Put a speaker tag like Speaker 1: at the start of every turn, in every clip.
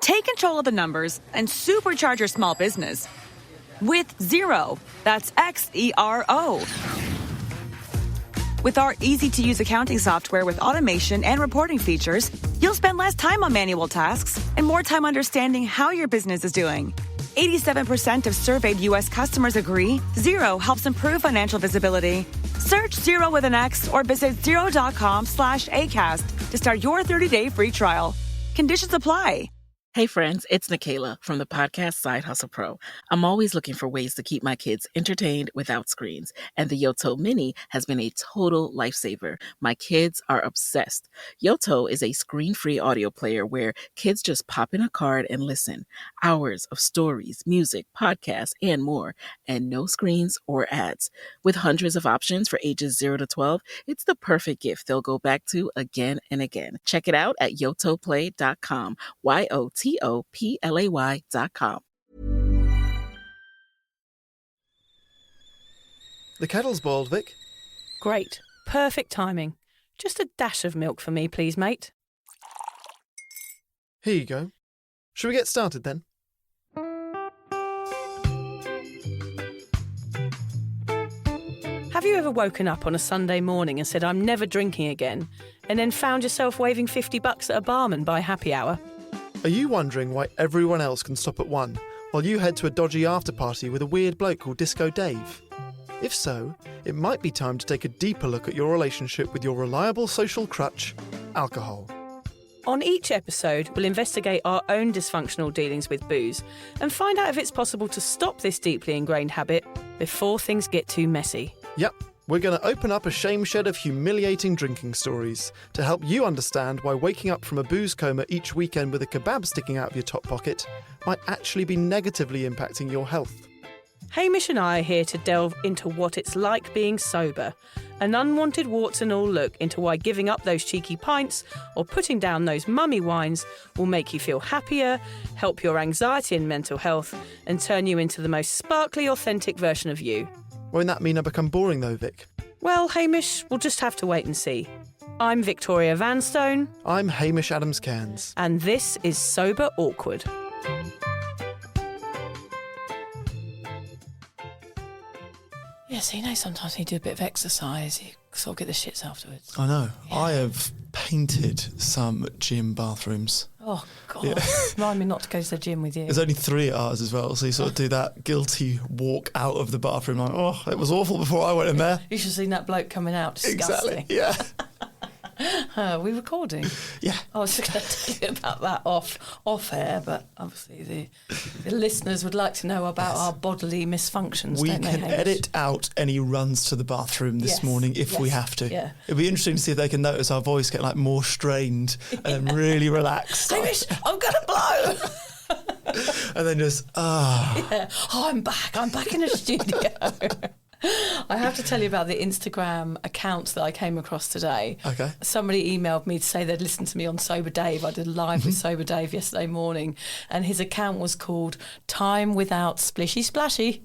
Speaker 1: Take control of the numbers and supercharge your small business with Xero. That's Xero. With our easy-to-use accounting software with automation and reporting features, you'll spend less time on manual tasks and more time understanding how your business is doing. 87% of surveyed U.S. customers agree Xero helps improve financial visibility. Search Xero with an X or visit xero.com/ACAST to start your 30-day free trial. Conditions apply.
Speaker 2: Hey friends, it's Nikayla from the podcast Side Hustle Pro. I'm always looking for ways to keep my kids entertained without screens, and the Yoto Mini has been a total lifesaver. My kids are obsessed. Yoto is a screen-free audio player where kids just pop in a card and listen. Hours of stories, music, podcasts, and more, and no screens or ads. With hundreds of options for ages 0 to 12, it's the perfect gift they'll go back to again and again. Check it out at yotoplay.com. YOTOPLAY.com.
Speaker 3: The kettle's boiled, Vic.
Speaker 4: Great. Perfect timing. Just a dash of milk for me, please, mate.
Speaker 3: Here you go. Shall we get started then?
Speaker 4: Have you ever woken up on a Sunday morning and said, I'm never drinking again, and then found yourself waving $50 at a barman by happy hour?
Speaker 3: Are you wondering why everyone else can stop at 1 while you head to a dodgy after-party with a weird bloke called Disco Dave? If so, it might be time to take a deeper look at your relationship with your reliable social crutch, alcohol.
Speaker 4: On each episode, we'll investigate our own dysfunctional dealings with booze and find out if it's possible to stop this deeply ingrained habit before things get too messy.
Speaker 3: Yep, we're going to open up a shame shed of humiliating drinking stories to help you understand why waking up from a booze coma each weekend with a kebab sticking out of your top pocket might actually be negatively impacting your health.
Speaker 4: Hamish and I are here to delve into what it's like being sober, an unwanted warts and all look into why giving up those cheeky pints or putting down those mummy wines will make you feel happier, help your anxiety and mental health, and turn you into the most sparkly, authentic version of you.
Speaker 3: Won't that mean I become boring though, Vic?
Speaker 4: Well, Hamish, we'll just have to wait and see. I'm Victoria Vanstone.
Speaker 3: I'm Hamish Adams-Cairns.
Speaker 4: And this is Sober Awkward. Yeah, so you know sometimes when you do a bit of exercise, you sort of get the shits afterwards.
Speaker 5: I know.
Speaker 4: Yeah.
Speaker 5: I have painted some gym bathrooms.
Speaker 4: Oh, God.
Speaker 5: Yeah.
Speaker 4: Remind me not to go to the gym with you.
Speaker 5: There's only 3 at ours as well, so you sort of do that guilty walk out of the bathroom like, oh, it was awful before I went in there.
Speaker 4: You should have seen that bloke coming out. Disgusting.
Speaker 5: Exactly, yeah.
Speaker 4: Are we recording?
Speaker 5: Yeah.
Speaker 4: I was going to tell you about that off air, but obviously the listeners would like to know about our bodily misfunctions,
Speaker 5: We
Speaker 4: don't they,
Speaker 5: can
Speaker 4: Hamish?
Speaker 5: edit out any runs to the bathroom this morning if we have to.
Speaker 4: Yeah.
Speaker 5: It'd be interesting to see if they can notice our voice get like more strained and really relaxed.
Speaker 4: Hamish, I'm going to blow!
Speaker 5: And then just,
Speaker 4: Yeah. Oh, I'm back in the studio. I have to tell you about the Instagram account that I came across today.
Speaker 5: Okay.
Speaker 4: Somebody emailed me to say they'd listened to me on Sober Dave. I did a live with Sober Dave yesterday morning, and his account was called Time Without Splishy Splashy.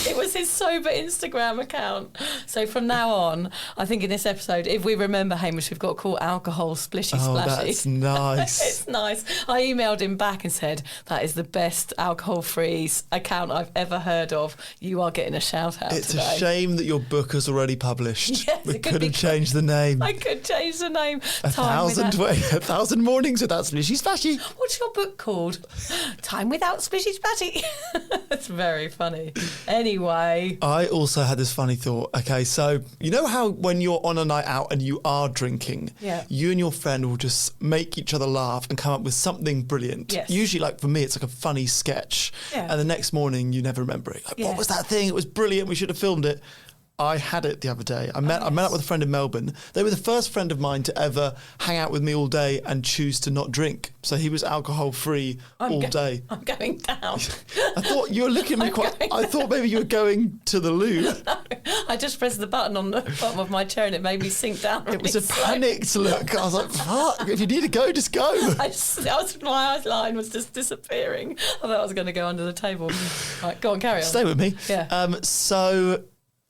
Speaker 4: It was his sober Instagram account. So from now on, I think in this episode, if we remember, Hamish, we've got to call alcohol Splishy Splashy.
Speaker 5: that's nice.
Speaker 4: It's nice. I emailed him back and said, that is the best alcohol-free account I've ever heard of. You are getting a shout-out
Speaker 5: It's
Speaker 4: today.
Speaker 5: a shame that your book is already published.
Speaker 4: Yes,
Speaker 5: we
Speaker 4: it could
Speaker 5: could
Speaker 4: be
Speaker 5: have changed the name.
Speaker 4: I could change the name.
Speaker 5: A thousand mornings without splishy splashy.
Speaker 4: What's your book called? Time Without Splishy Splashy. It's very funny. Anyway.
Speaker 5: I also had this funny thought. Okay, so you know how when you're on a night out and you are drinking, you and your friend will just make each other laugh and come up with something brilliant.
Speaker 4: Yes.
Speaker 5: Usually, like for me, it's like a funny sketch.
Speaker 4: Yeah.
Speaker 5: And the next morning, you never remember it. Like, what was that thing? It was brilliant. We should have filmed it. I had it the other day. I met up with a friend in Melbourne. They were the first friend of mine to ever hang out with me all day and choose to not drink. So he was alcohol-free all day.
Speaker 4: I'm going down.
Speaker 5: I thought you were looking at me I thought maybe you were going to the loo.
Speaker 4: No, I just pressed the button on the bottom of my chair and it made me sink down.
Speaker 5: It was a panicked look. I was like, fuck, if you need to go, just go.
Speaker 4: My line was just disappearing. I thought I was going to go under the table. Right, go on, carry on.
Speaker 5: Stay with me.
Speaker 4: Yeah.
Speaker 5: So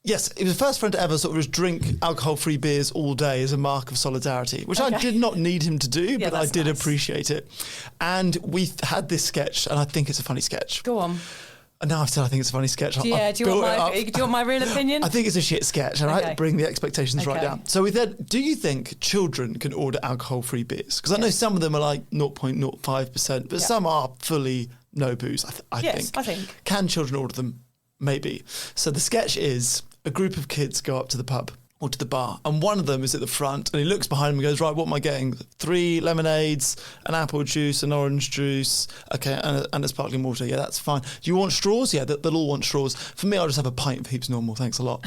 Speaker 5: Yes, he was the first friend to ever sort of just drink alcohol-free beers all day as a mark of solidarity, which I did not need him to do, but I did appreciate it. And we had this sketch, and I think it's a funny sketch.
Speaker 4: Go on.
Speaker 5: And now I've said I think it's a funny sketch.
Speaker 4: Do you want my real opinion?
Speaker 5: I think it's a shit sketch, and I bring the expectations right down. So we said, do you think children can order alcohol-free beers? Because I know some of them are like 0.05%, but some are fully no booze, I think. Can children order them? Maybe. So the sketch is a group of kids go up to the pub or to the bar, and one of them is at the front, and he looks behind him and goes, right, what am I getting? 3 lemonades, an apple juice, an orange juice, okay, and a sparkling water. Yeah, that's fine. Do you want straws? Yeah, they'll all want straws. For me, I'll just have a pint of Heaps Normal, thanks a lot.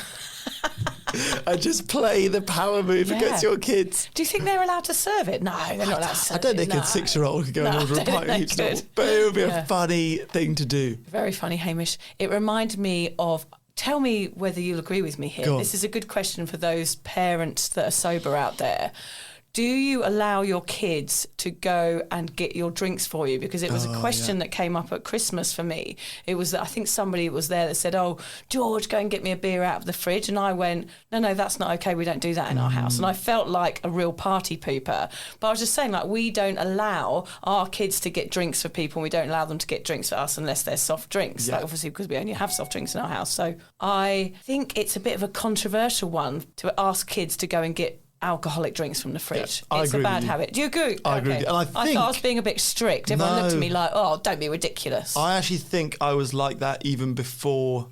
Speaker 5: And just play the power move against your kids.
Speaker 4: Do you think they're allowed to serve it? No, they're not allowed to serve it.
Speaker 5: I don't think a 6-year-old could go and order a pint of Heaps Normal, but it would be a funny thing to do.
Speaker 4: Very funny, Hamish. It reminded me of... Tell me whether you'll agree with me here. This is a good question for those parents that are sober out there. Do you allow your kids to go and get your drinks for you? Because it was a question that came up at Christmas for me. It was that I think somebody was there that said, oh, George, go and get me a beer out of the fridge. And I went, no, that's not okay. We don't do that in our house. And I felt like a real party pooper. But I was just saying, like, we don't allow our kids to get drinks for people. And we don't allow them to get drinks for us unless they're soft drinks. Yeah. Like, obviously, because we only have soft drinks in our house. So I think it's a bit of a controversial one to ask kids to go and get alcoholic drinks from the fridge. It's a bad habit. Do you agree?
Speaker 5: I agree with you. And I
Speaker 4: thought I was being a bit strict. Everyone looked at me like, oh, don't be ridiculous.
Speaker 5: I actually think I was like that even before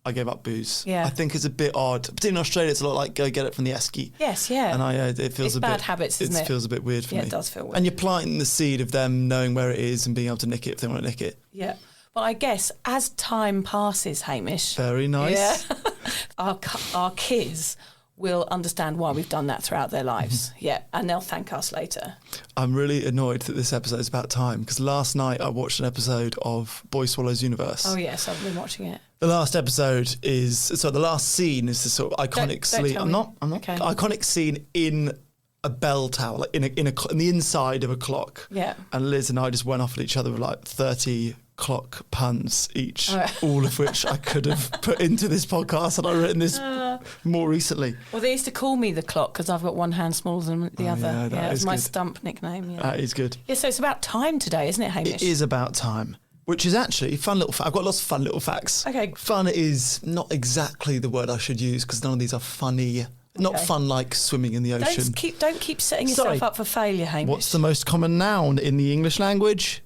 Speaker 5: I gave up booze. Yeah. I think it's a bit odd. Particularly in Australia, it's a lot like go get it from the esky.
Speaker 4: Yes, yeah.
Speaker 5: And it feels
Speaker 4: it's bad habits, isn't it?
Speaker 5: It feels a bit weird for me.
Speaker 4: Yeah, it does feel weird.
Speaker 5: And you're planting the seed of them knowing where it is and being able to nick it if they want to nick it.
Speaker 4: Yeah. But I guess as time passes, Hamish.
Speaker 5: Very nice.
Speaker 4: Yeah. our kids will understand why we've done that throughout their lives. Yeah, and they'll thank us later.
Speaker 5: I'm really annoyed that this episode is about time, because last night I watched an episode of Boy Swallows Universe.
Speaker 4: Oh yes, I've been watching it.
Speaker 5: The last episode the last scene is this sort of iconic scene. I'm not okay. Iconic scene in a bell tower, like in the inside of a clock. Yeah. And Liz and I just went off at each other with like 30 clock puns each, all of which I could have put into this podcast, and I've written this more recently.
Speaker 4: Well, they used to call me the clock because I've got one hand smaller than the other. Yeah, it's my stump nickname. Yeah.
Speaker 5: That is good.
Speaker 4: Yeah, so it's about time today, isn't it, Hamish?
Speaker 5: It is about time. Which is actually fun little I've got lots of fun little facts.
Speaker 4: Okay.
Speaker 5: Fun is not exactly the word I should use, because none of these are funny. Not fun like swimming in the ocean.
Speaker 4: Don't keep setting yourself up for failure, Hamish.
Speaker 5: What's the most common noun in the English language?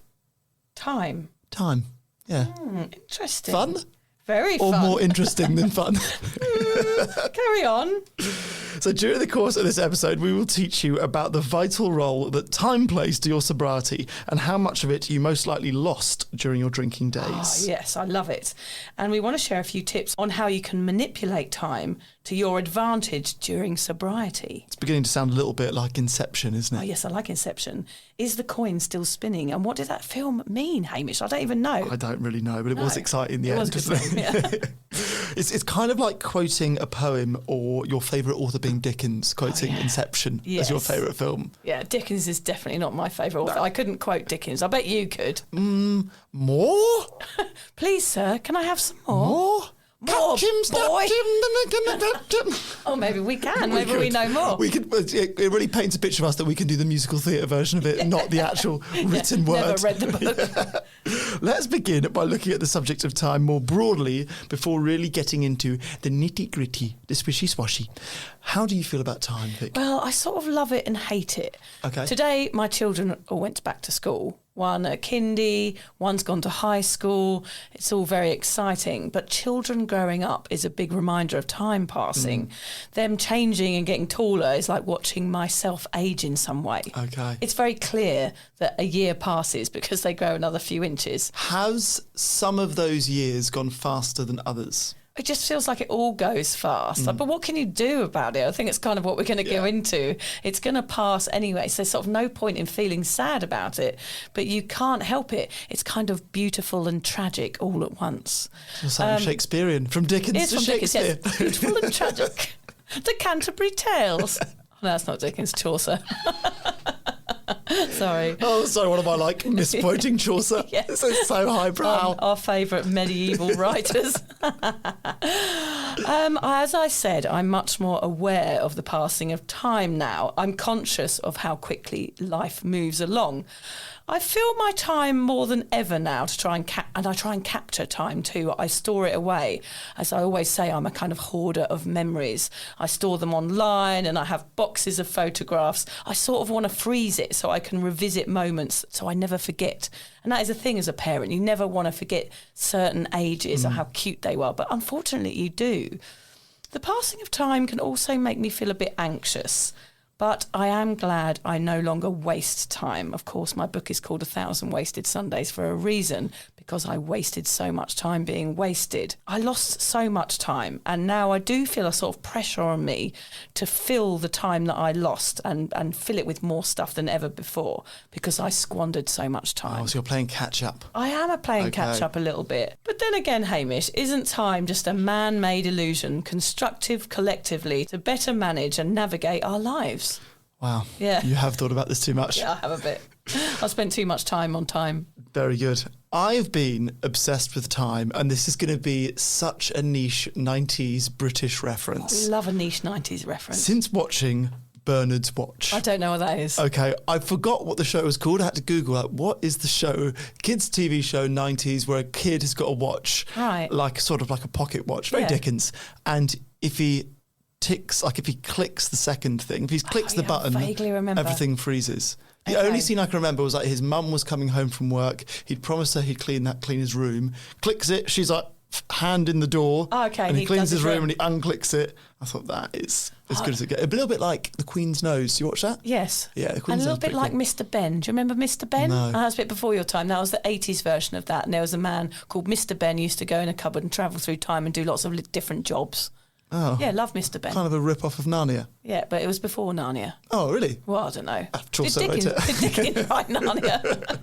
Speaker 4: Time.
Speaker 5: Yeah.
Speaker 4: Interesting.
Speaker 5: Fun?
Speaker 4: Very fun.
Speaker 5: Or more interesting than fun?
Speaker 4: Carry on.
Speaker 5: So during the course of this episode, we will teach you about the vital role that time plays to your sobriety and how much of it you most likely lost during your drinking days.
Speaker 4: Oh, yes, I love it. And we want to share a few tips on how you can manipulate time to your advantage during sobriety.
Speaker 5: It's beginning to sound a little bit like Inception, isn't it?
Speaker 4: Oh, yes, I like Inception. Is the coin still spinning? And what did that film mean, Hamish? I don't even know.
Speaker 5: I don't really know, but it was exciting in the end. Wasn't it? It's kind of like quoting a poem, or your favourite author being Dickens, quoting Inception as your favourite film.
Speaker 4: Yeah, Dickens is definitely not my favourite author. I couldn't quote Dickens. I bet you could.
Speaker 5: More?
Speaker 4: Please, sir, can I have some more?
Speaker 5: More?
Speaker 4: More, boy. Oh, maybe we can. Maybe we know more.
Speaker 5: We could. It really paints a picture of us that we can do the musical theatre version of it, not the actual written word.
Speaker 4: Never read the book.
Speaker 5: Let's begin by looking at the subject of time more broadly before really getting into the nitty-gritty, the swishy-swashy. How do you feel about time, Vic?
Speaker 4: Well, I sort of love it and hate it.
Speaker 5: Okay.
Speaker 4: Today, my children all went back to school. One at kindy, one's gone to high school. It's all very exciting. But children growing up is a big reminder of time passing. Them changing and getting taller is like watching myself age in some way.
Speaker 5: Okay.
Speaker 4: It's very clear that a year passes because they grow another few inches.
Speaker 5: Has some of those years gone faster than others?
Speaker 4: It just feels like it all goes fast. But what can you do about it? I think it's kind of what we're going to go into. It's going to pass anyway, so there's sort of no point in feeling sad about it. But you can't help it. It's kind of beautiful and tragic all at once.
Speaker 5: Shakespearean, from Dickens to Shakespeare.
Speaker 4: Dickens, yes. Beautiful and tragic. The Canterbury Tales. Oh, no, that's not Dickens, Chaucer. Sorry.
Speaker 5: Oh, sorry, what am I like, misquoting Chaucer?
Speaker 4: Yes.
Speaker 5: This is so highbrow.
Speaker 4: Our favourite medieval writers. As I said, I'm much more aware of the passing of time now. I'm conscious of how quickly life moves along. I fill my time more than ever now to try and I try and capture time too. I store it away. As I always say, I'm a kind of hoarder of memories. I store them online and I have boxes of photographs. I sort of want to freeze it so I can revisit moments so I never forget. And that is a thing as a parent. You never want to forget certain ages or how cute they were, but unfortunately you do. The passing of time can also make me feel a bit anxious. But I am glad I no longer waste time. Of course, my book is called 1,000 Wasted Sundays for a reason, because I wasted so much time being wasted. I lost so much time, and now I do feel a sort of pressure on me to fill the time that I lost and fill it with more stuff than ever before, because I squandered so much time.
Speaker 5: Oh, so you're playing catch up.
Speaker 4: I am playing catch up a little bit. But then again, Hamish, isn't time just a man-made illusion, constructive collectively to better manage and navigate our lives?
Speaker 5: Wow.
Speaker 4: Yeah.
Speaker 5: You have thought about this too much.
Speaker 4: Yeah, I have a bit. I spent too much time on time.
Speaker 5: Very good. I've been obsessed with time, and this is going to be such a niche 90s British reference.
Speaker 4: I love a niche 90s reference.
Speaker 5: Since watching Bernard's Watch.
Speaker 4: I don't know what that is.
Speaker 5: Okay, I forgot what the show was called. I had to Google, like, what is the show? Kids' TV show, 90s, where a kid has got a watch.
Speaker 4: Right.
Speaker 5: Like, sort of like a pocket watch. Very Dickens. And if he clicks the second thing, if he clicks the button,
Speaker 4: vaguely remember.
Speaker 5: everything freezes. The only scene I can remember was like his mum was coming home from work. He'd promised her he'd clean his room. Clicks it. She's like, hand in the door.
Speaker 4: Oh, okay.
Speaker 5: And he cleans his room and he unclicks it. I thought that is as good as it gets. A little bit like The Queen's Nose. You watch that?
Speaker 4: Yes.
Speaker 5: Yeah, The Queen's
Speaker 4: And a
Speaker 5: Nose.
Speaker 4: little bit like Mr. Ben. Do you remember Mr. Ben?
Speaker 5: No.
Speaker 4: That was a bit before your time. That was the 80s version of that. And there was a man called Mr. Ben who used to go in a cupboard and travel through time and do lots of different jobs.
Speaker 5: Oh.
Speaker 4: Yeah, love Mr. Ben.
Speaker 5: Kind of a rip-off of Narnia.
Speaker 4: Yeah, but it was before Narnia.
Speaker 5: Oh, really?
Speaker 4: Well, I don't know.
Speaker 5: Chaucer wrote it.
Speaker 4: Did Dickens write Narnia?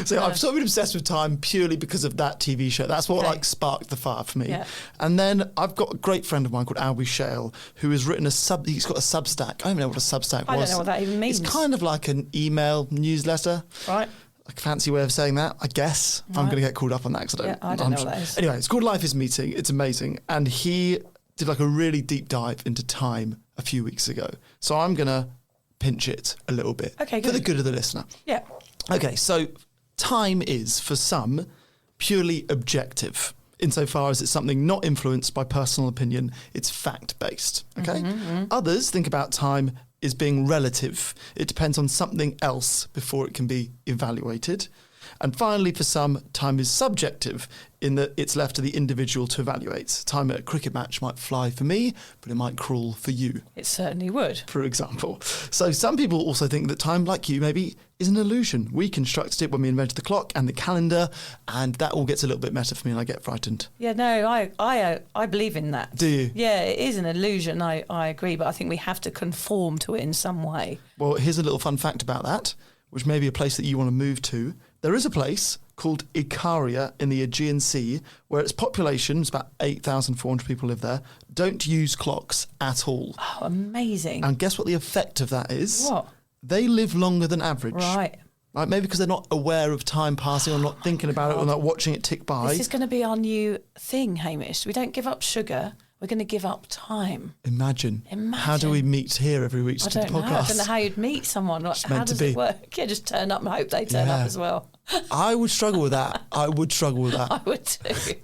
Speaker 5: So I've sort of been obsessed with time purely because of that TV show. That's what like sparked the fire for me.
Speaker 4: Yeah.
Speaker 5: And then I've got a great friend of mine called Albie Shale who has written he's got a Substack. I don't even know what a Substack was.
Speaker 4: I don't know what that even means.
Speaker 5: It's kind of like an email newsletter.
Speaker 4: Right.
Speaker 5: Like a fancy way of saying that, I guess. Right. I'm going to get called up on that because
Speaker 4: I don't know what that is.
Speaker 5: Anyway, it's called Life is Meeting. It's amazing. And he did like a really deep dive into time a few weeks ago. So I'm going to pinch it a little bit.
Speaker 4: Okay, good.
Speaker 5: For the good of the listener.
Speaker 4: Yeah.
Speaker 5: Okay, so time is, for some, purely objective, insofar as it's something not influenced by personal opinion, it's fact-based, okay? Others think about time as being relative. It depends on something else before it can be evaluated. And finally, for some, time is subjective in that it's left to the individual to evaluate. Time at a cricket match might fly for me, but it might crawl for you.
Speaker 4: It certainly would.
Speaker 5: For example. So some people also think that time, like you, maybe is an illusion. We constructed it when we invented the clock and the calendar, and that all gets a little bit meta for me and I get frightened.
Speaker 4: Yeah, no, I believe in that.
Speaker 5: Do you?
Speaker 4: Yeah, it is an illusion, I agree, but I think we have to conform to it in some way.
Speaker 5: Well, here's a little fun fact about that, which may be a place that you want to move to. There is a place called Ikaria in the Aegean Sea where its population, it's about 8,400 people live there, don't use clocks at all.
Speaker 4: Oh, amazing.
Speaker 5: And guess what the effect of that is?
Speaker 4: What?
Speaker 5: They live longer than average.
Speaker 4: Right.
Speaker 5: Right, maybe because they're not aware of time passing or not thinking about it or not watching it tick by.
Speaker 4: This is going to be our new thing, Hamish. We don't give up sugar. We're going to give up time.
Speaker 5: Imagine. How do we meet here every week to do the podcast?
Speaker 4: I don't know how you'd meet someone. Like, how does it work? Yeah, just turn up and hope they turn up as well.
Speaker 5: I would struggle with that. I would too.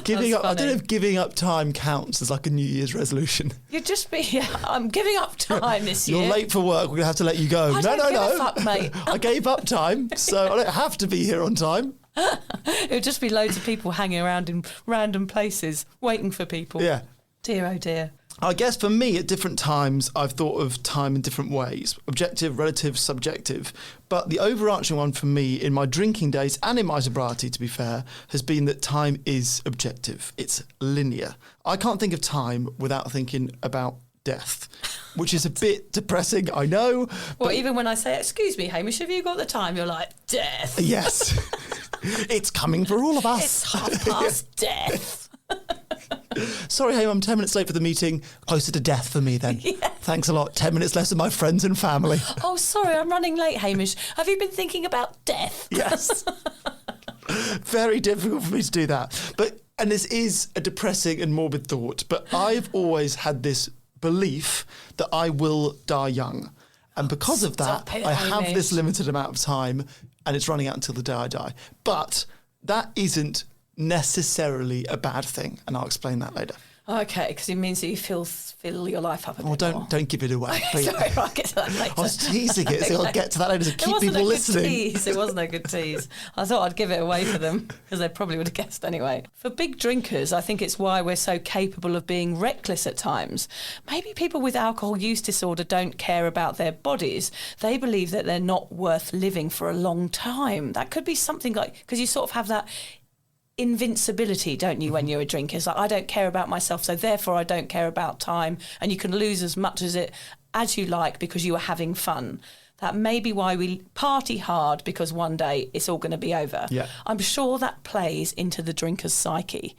Speaker 5: Giving up. I don't know if giving up time counts as like a New Year's resolution.
Speaker 4: You'd just be, I'm giving up time this year.
Speaker 5: You're late for work. We're going to have to let you go.
Speaker 4: I don't give a fuck, mate.
Speaker 5: I gave up time, so I don't have to be here on time.
Speaker 4: It would just be loads of people hanging around in random places, waiting for people.
Speaker 5: Yeah.
Speaker 4: Dear, oh dear.
Speaker 5: I guess for me, at different times, I've thought of time in different ways. Objective, relative, subjective. But the overarching one for me in my drinking days and in my sobriety, to be fair, has been that time is objective. It's linear. I can't think of time without thinking about death, which is a bit depressing, I know.
Speaker 4: Well, even when I say, excuse me, Hamish, have you got the time? You're like, death.
Speaker 5: Yes. It's coming for all of us.
Speaker 4: It's 1:30 death.
Speaker 5: Sorry, Hame, I'm 10 minutes late for the meeting. Closer to death for me then. Thanks a lot. 10 minutes less with my friends and family.
Speaker 4: Oh, sorry, I'm running late, Hamish. Have you been thinking about death?
Speaker 5: Yes. Very difficult for me to do that. And this is a depressing and morbid thought, but I've always had this belief that I will die young. And because of that, I have this limited amount of time and it's running out until the day I die. But that isn't necessarily a bad thing, and I'll explain that later.
Speaker 4: Okay, because it means that you fill your life up a bit more.
Speaker 5: Don't give it away.
Speaker 4: Sorry, I'll get to that later.
Speaker 5: I was teasing it, so I'll get to that later to keep people listening.
Speaker 4: It wasn't a good tease. I thought I'd give it away for them, because they probably would have guessed anyway. For big drinkers, I think it's why we're so capable of being reckless at times. Maybe people with alcohol use disorder don't care about their bodies. They believe that they're not worth living for a long time. That could be something like, because you sort of have that invincibility, don't you, when you're a drinker? It's like, I don't care about myself, so therefore I don't care about time, and you can lose as much as you like because you are having fun. That may be why we party hard, because one day it's all going to be over.
Speaker 5: Yeah.
Speaker 4: I'm sure that plays into the drinker's psyche.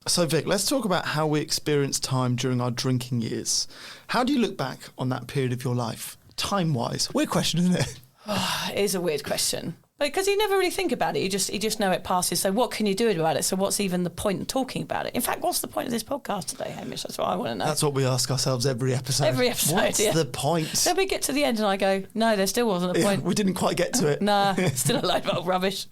Speaker 5: So Vic, let's talk about how we experience time during our drinking years. How do you look back on that period of your life, time-wise? Weird question, isn't it?
Speaker 4: It is a weird question. Because you never really think about it. You just know it passes. So what can you do about it? So what's even the point of talking about it? In fact, what's the point of this podcast today, Hamish? That's what I want to know.
Speaker 5: That's what we ask ourselves every episode. What's the point?
Speaker 4: Then we get to the end and I go, no, there still wasn't a point.
Speaker 5: We didn't quite get to it.
Speaker 4: Nah, still a load of old rubbish.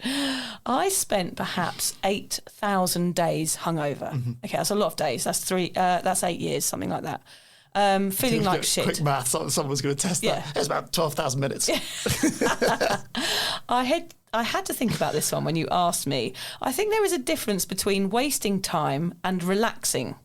Speaker 4: I spent perhaps 8,000 days hungover. Mm-hmm. Okay, that's a lot of days. That's 8 years, something like that. Feeling like shit.
Speaker 5: Quick math, someone's going to test that. It's about 12,000 minutes.
Speaker 4: I had to think about this one when you asked me. I think there is a difference between wasting time and relaxing.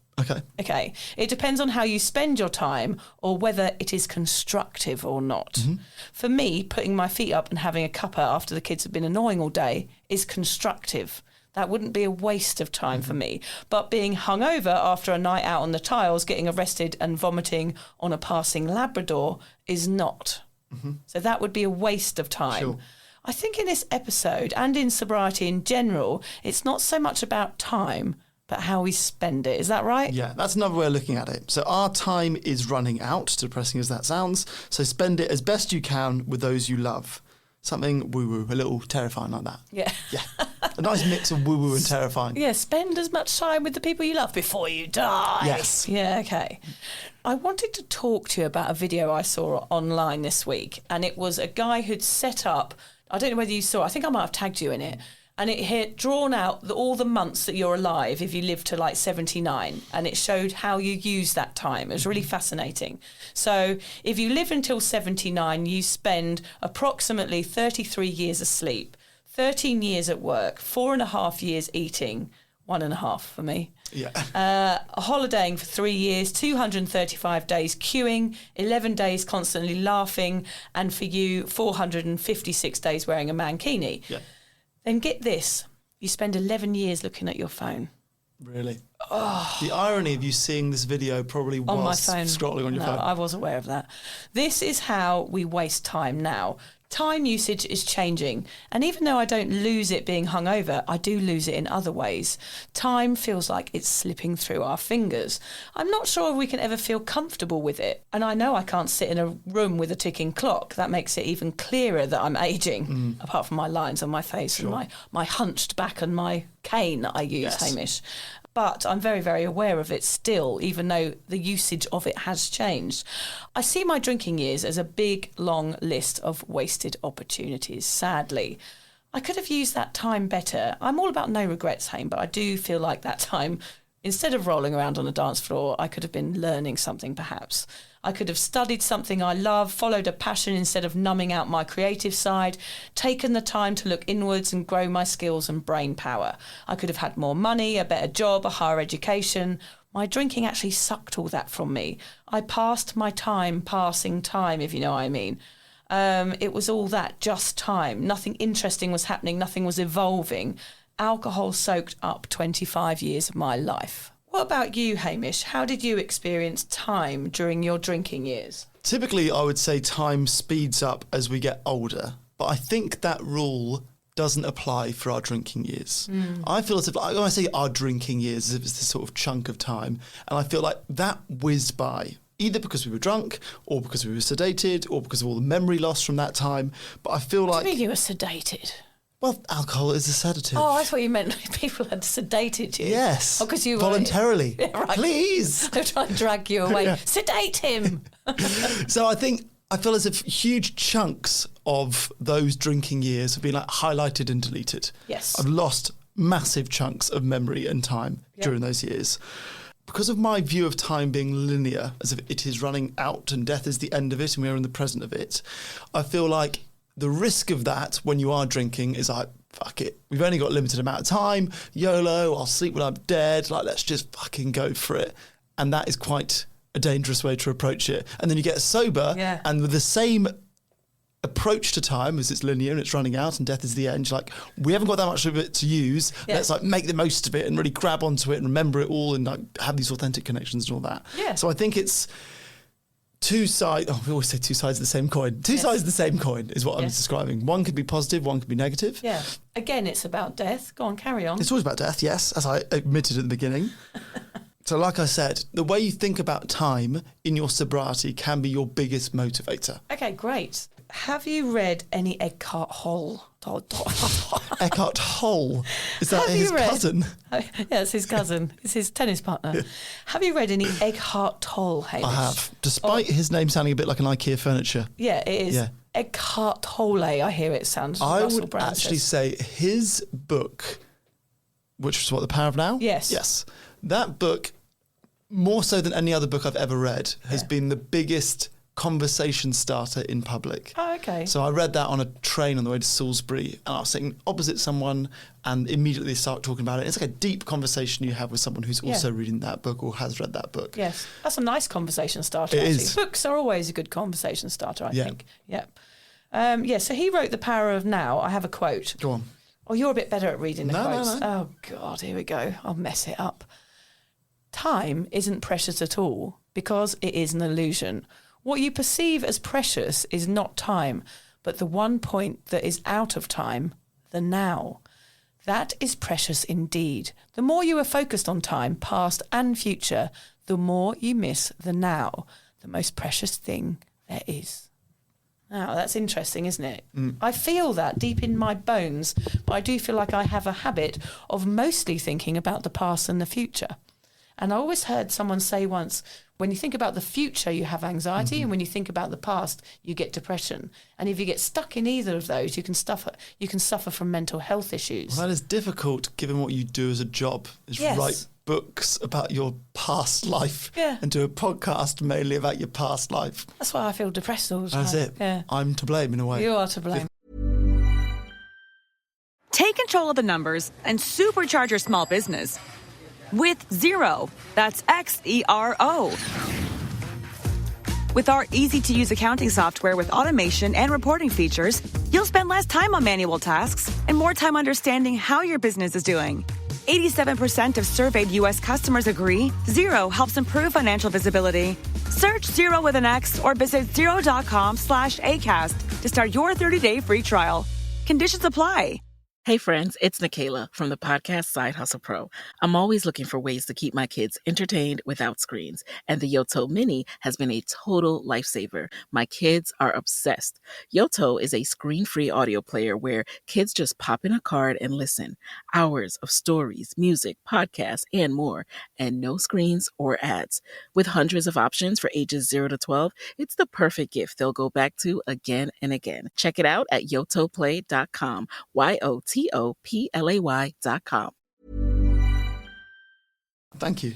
Speaker 4: Okay. It depends on how you spend your time or whether it is constructive or not. Mm-hmm. For me, putting my feet up and having a cuppa after the kids have been annoying all day is constructive. That wouldn't be a waste of time for me. But being hungover after a night out on the tiles, getting arrested and vomiting on a passing Labrador is not. Mm-hmm. So that would be a waste of time. Sure. I think in this episode and in sobriety in general, it's not so much about time, but how we spend it. Is that right?
Speaker 5: Yeah, that's another way of looking at it. So our time is running out, depressing as that sounds. So spend it as best you can with those you love. Something woo-woo, a little terrifying like that.
Speaker 4: Yeah.
Speaker 5: A nice mix of woo-woo and terrifying.
Speaker 4: Yeah, spend as much time with the people you love before you die.
Speaker 5: Yes.
Speaker 4: Yeah, okay. I wanted to talk to you about a video I saw online this week, and it was a guy who'd set up, I don't know whether you saw, I think I might have tagged you in it, and it had drawn out all the months that you're alive if you live to like 79, and it showed how you use that time. It was really fascinating. So if you live until 79, you spend approximately 33 years asleep, 13 years at work, 4.5 years eating, 1.5 for me.
Speaker 5: Yeah.
Speaker 4: Holidaying for 3 years, 235 days queuing, 11 days constantly laughing, and for you, 456 days wearing a mankini.
Speaker 5: Yeah.
Speaker 4: Then get this, you spend 11 years looking at your phone.
Speaker 5: Really? Oh. The irony of you seeing this video probably
Speaker 4: on
Speaker 5: whilst
Speaker 4: my phone.
Speaker 5: Scrolling on your phone.
Speaker 4: I was aware of that. This is how we waste time now. Time usage is changing, and even though I don't lose it being hungover, I do lose it in other ways. Time feels like it's slipping through our fingers. I'm not sure if we can ever feel comfortable with it, and I know I can't sit in a room with a ticking clock. That makes it even clearer that I'm ageing, apart from my lines on my face and my hunched back and my cane that I use, yes. Hamish. But I'm very, very aware of it still, even though the usage of it has changed. I see my drinking years as a big, long list of wasted opportunities, sadly. I could have used that time better. I'm all about no regrets, Hame, but I do feel like that time, instead of rolling around on a dance floor, I could have been learning something perhaps. I could have studied something I love, followed a passion instead of numbing out my creative side, taken the time to look inwards and grow my skills and brain power. I could have had more money, a better job, a higher education. My drinking actually sucked all that from me. I passed my time passing time, if you know what I mean. It was all that, just time. Nothing interesting was happening, nothing was evolving. Alcohol soaked up 25 years of my life. What about you, Hamish? How did you experience time during your drinking years?
Speaker 5: Typically, I would say time speeds up as we get older, but I think that rule doesn't apply for our drinking years. I feel as if, when I say our drinking years, as if it's this sort of chunk of time, and I feel like that whizzed by, either because we were drunk, or because we were sedated, or because of all the memory loss from that time. But I feel
Speaker 4: What
Speaker 5: like...
Speaker 4: do you mean you were sedated?
Speaker 5: Well, alcohol is a sedative.
Speaker 4: Oh, I thought you meant people had sedated you.
Speaker 5: Yes.
Speaker 4: Oh, because you were...
Speaker 5: voluntarily.
Speaker 4: Yeah, right.
Speaker 5: Please.
Speaker 4: They're trying to drag you away.
Speaker 5: Yeah.
Speaker 4: Sedate him.
Speaker 5: So I feel as if huge chunks of those drinking years have been like highlighted and deleted.
Speaker 4: Yes.
Speaker 5: I've lost massive chunks of memory and time during those years. Because of my view of time being linear, as if it is running out and death is the end of it and we are in the present of it, I feel like the risk of that when you are drinking is like, fuck it, we've only got a limited amount of time, YOLO, I'll sleep when I'm dead, like let's just fucking go for it. And that is quite a dangerous way to approach it. And then you get sober and with the same approach to time as it's linear and it's running out and death is the end, you're like, we haven't got that much of it to use, let's like make the most of it and really grab onto it and remember it all and like have these authentic connections and all that. So I think it's two sides, we always say two sides of the same coin. Two sides of the same coin is what I'm describing. One could be positive, one could be negative.
Speaker 4: Yeah. Again, it's about death. Go on, carry on.
Speaker 5: It's always about death, yes, as I admitted at the beginning. So like I said, the way you think about time in your sobriety can be your biggest motivator.
Speaker 4: Okay, great. Have you read any Eckhart Tolle?
Speaker 5: Eckhart Tolle? Is that his cousin?
Speaker 4: Yeah, it's his cousin. It's his tennis partner. Have you read any Eckhart Tolle, Hamish?
Speaker 5: I have. Despite his name sounding a bit like an IKEA furniture.
Speaker 4: Yeah, it is.
Speaker 5: Yeah.
Speaker 4: Eckhart Tolle, I hear it sounds.
Speaker 5: I
Speaker 4: Russell
Speaker 5: would
Speaker 4: Brand
Speaker 5: actually
Speaker 4: says.
Speaker 5: say his book, which was what, The Power of Now?
Speaker 4: Yes.
Speaker 5: Yes. That book, more so than any other book I've ever read, has been the biggest conversation starter in public.
Speaker 4: Oh, okay.
Speaker 5: So I read that on a train on the way to Salisbury and I was sitting opposite someone and immediately they start talking about it. It's like a deep conversation you have with someone who's also reading that book or has read that book.
Speaker 4: Yes. That's a nice conversation starter,
Speaker 5: It
Speaker 4: actually.
Speaker 5: is.
Speaker 4: Books are always a good conversation starter, I think. Yeah. So he wrote The Power of Now. I have a quote.
Speaker 5: Go on.
Speaker 4: Oh, you're a bit better at reading the quotes.
Speaker 5: No.
Speaker 4: Oh, God, here we go. I'll mess it up. Time isn't precious at all because it is an illusion. What you perceive as precious is not time, but the one point that is out of time, the now. That is precious indeed. The more you are focused on time, past and future, the more you miss the now, the most precious thing there is. Now, that's interesting, isn't it? I feel that deep in my bones, but I do feel like I have a habit of mostly thinking about the past and the future. And I always heard someone say once, when you think about the future, you have anxiety, and when you think about the past, you get depression. And if you get stuck in either of those, you can suffer from mental health issues.
Speaker 5: Well, that is difficult given what you do as a job, is write books about your past life and do a podcast mainly about your past life.
Speaker 4: That's why I feel depressed all the time.
Speaker 5: That's it.
Speaker 4: Yeah.
Speaker 5: I'm to blame in a way.
Speaker 4: You are to blame.
Speaker 1: Take control of the numbers and supercharge your small business with Xero. That's Xero. With our easy-to-use accounting software with automation and reporting features, you'll spend less time on manual tasks and more time understanding how your business is doing. 87% of surveyed U.S. customers agree Xero helps improve financial visibility. Search Xero with an X or visit Xero.com/ACAST to start your 30-day free trial. Conditions apply.
Speaker 2: Hey friends, it's Nikayla from the podcast Side Hustle Pro. I'm always looking for ways to keep my kids entertained without screens, and the Yoto Mini has been a total lifesaver. My kids are obsessed. Yoto is a screen-free audio player where kids just pop in a card and listen. Hours of stories, music, podcasts, and more, and no screens or ads. With hundreds of options for ages 0 to 12, it's the perfect gift they'll go back to again and again. Check it out at yotoplay.com. YOTOPLAY.com.
Speaker 5: Thank you.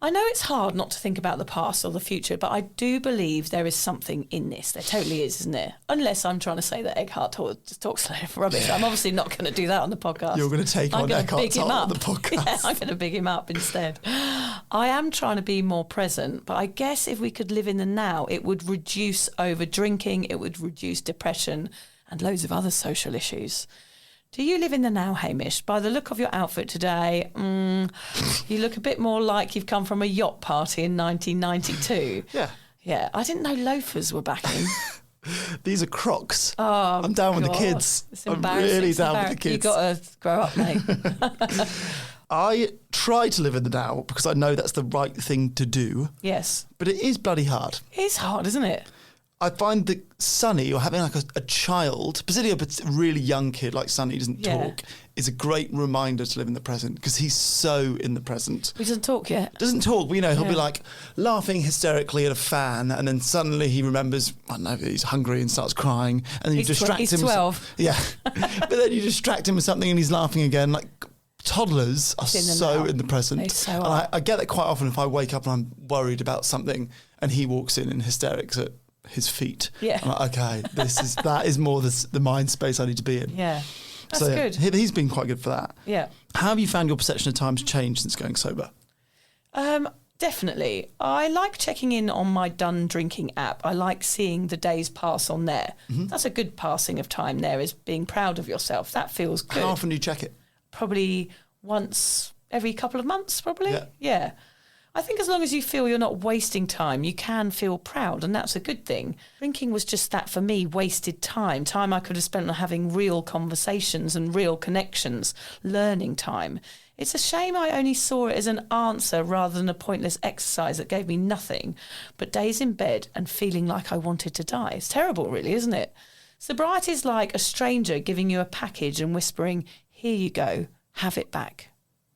Speaker 4: I know it's hard not to think about the past or the future, but I do believe there is something in this. There totally is, isn't there? Unless I'm trying to say that Eckhart Tolle just talks rubbish. I'm obviously not going to do that on the podcast.
Speaker 5: You're going to take on Eckhart Tolle on the podcast.
Speaker 4: Yeah, I'm going to big him up instead. I am trying to be more present, but I guess if we could live in the now, it would reduce over drinking, it would reduce depression and loads of other social issues. Do you live in the now, Hamish? By the look of your outfit today, you look a bit more like you've come from a yacht party in 1992.
Speaker 5: Yeah.
Speaker 4: Yeah, I didn't know loafers were back in.
Speaker 5: These are Crocs.
Speaker 4: Oh,
Speaker 5: I'm down with the
Speaker 4: God.
Speaker 5: kids.
Speaker 4: It's
Speaker 5: I'm
Speaker 4: embarrassing.
Speaker 5: really
Speaker 4: It's
Speaker 5: down with the
Speaker 4: embarrassing.
Speaker 5: kids.
Speaker 4: You've got to grow up, mate.
Speaker 5: I try to live in the now because I know that's the right thing to do,
Speaker 4: Yes.
Speaker 5: but it is bloody hard.
Speaker 4: It's hard, isn't it?
Speaker 5: I find that Sonny, or having like a child, particularly a really young kid like Sonny who doesn't
Speaker 4: Yeah.
Speaker 5: talk, is a great reminder to live in the present because he's so in the present.
Speaker 4: He doesn't talk yet.
Speaker 5: Doesn't talk, but he'll
Speaker 4: Yeah.
Speaker 5: be like laughing hysterically at a fan, and then suddenly he remembers, I don't know, he's hungry and starts crying, and then you
Speaker 4: He's
Speaker 5: distract
Speaker 4: he's
Speaker 5: him.
Speaker 4: 12.
Speaker 5: Yeah, but then you distract him with something, and he's laughing again. Like toddlers are
Speaker 4: in the
Speaker 5: so
Speaker 4: now.
Speaker 5: in the present,
Speaker 4: They so
Speaker 5: and
Speaker 4: are.
Speaker 5: I get that quite often if I wake up and I'm worried about something, and he walks in hysterics at his feet.
Speaker 4: Yeah.
Speaker 5: I'm like, okay, that is more the mind space I need to be in.
Speaker 4: Yeah. That's
Speaker 5: So,
Speaker 4: good.
Speaker 5: He's been quite good for that.
Speaker 4: Yeah.
Speaker 5: How have you found your perception of time's changed since going sober?
Speaker 4: Definitely. I like checking in on my Done Drinking app. I like seeing the days pass on there.
Speaker 5: Mm-hmm.
Speaker 4: That's a good passing of time there, is being proud of yourself. That feels good.
Speaker 5: How often do you check it?
Speaker 4: Probably once every couple of months, probably.
Speaker 5: Yeah.
Speaker 4: Yeah. I think as long as you feel you're not wasting time, you can feel proud, and that's a good thing. Drinking was just that for me, wasted time I could have spent on having real conversations and real connections, learning time. It's a shame I only saw it as an answer rather than a pointless exercise that gave me nothing but days in bed and feeling like I wanted to die. It's terrible, really, isn't it? Sobriety is like a stranger giving you a package and whispering, "Here you go, have it back."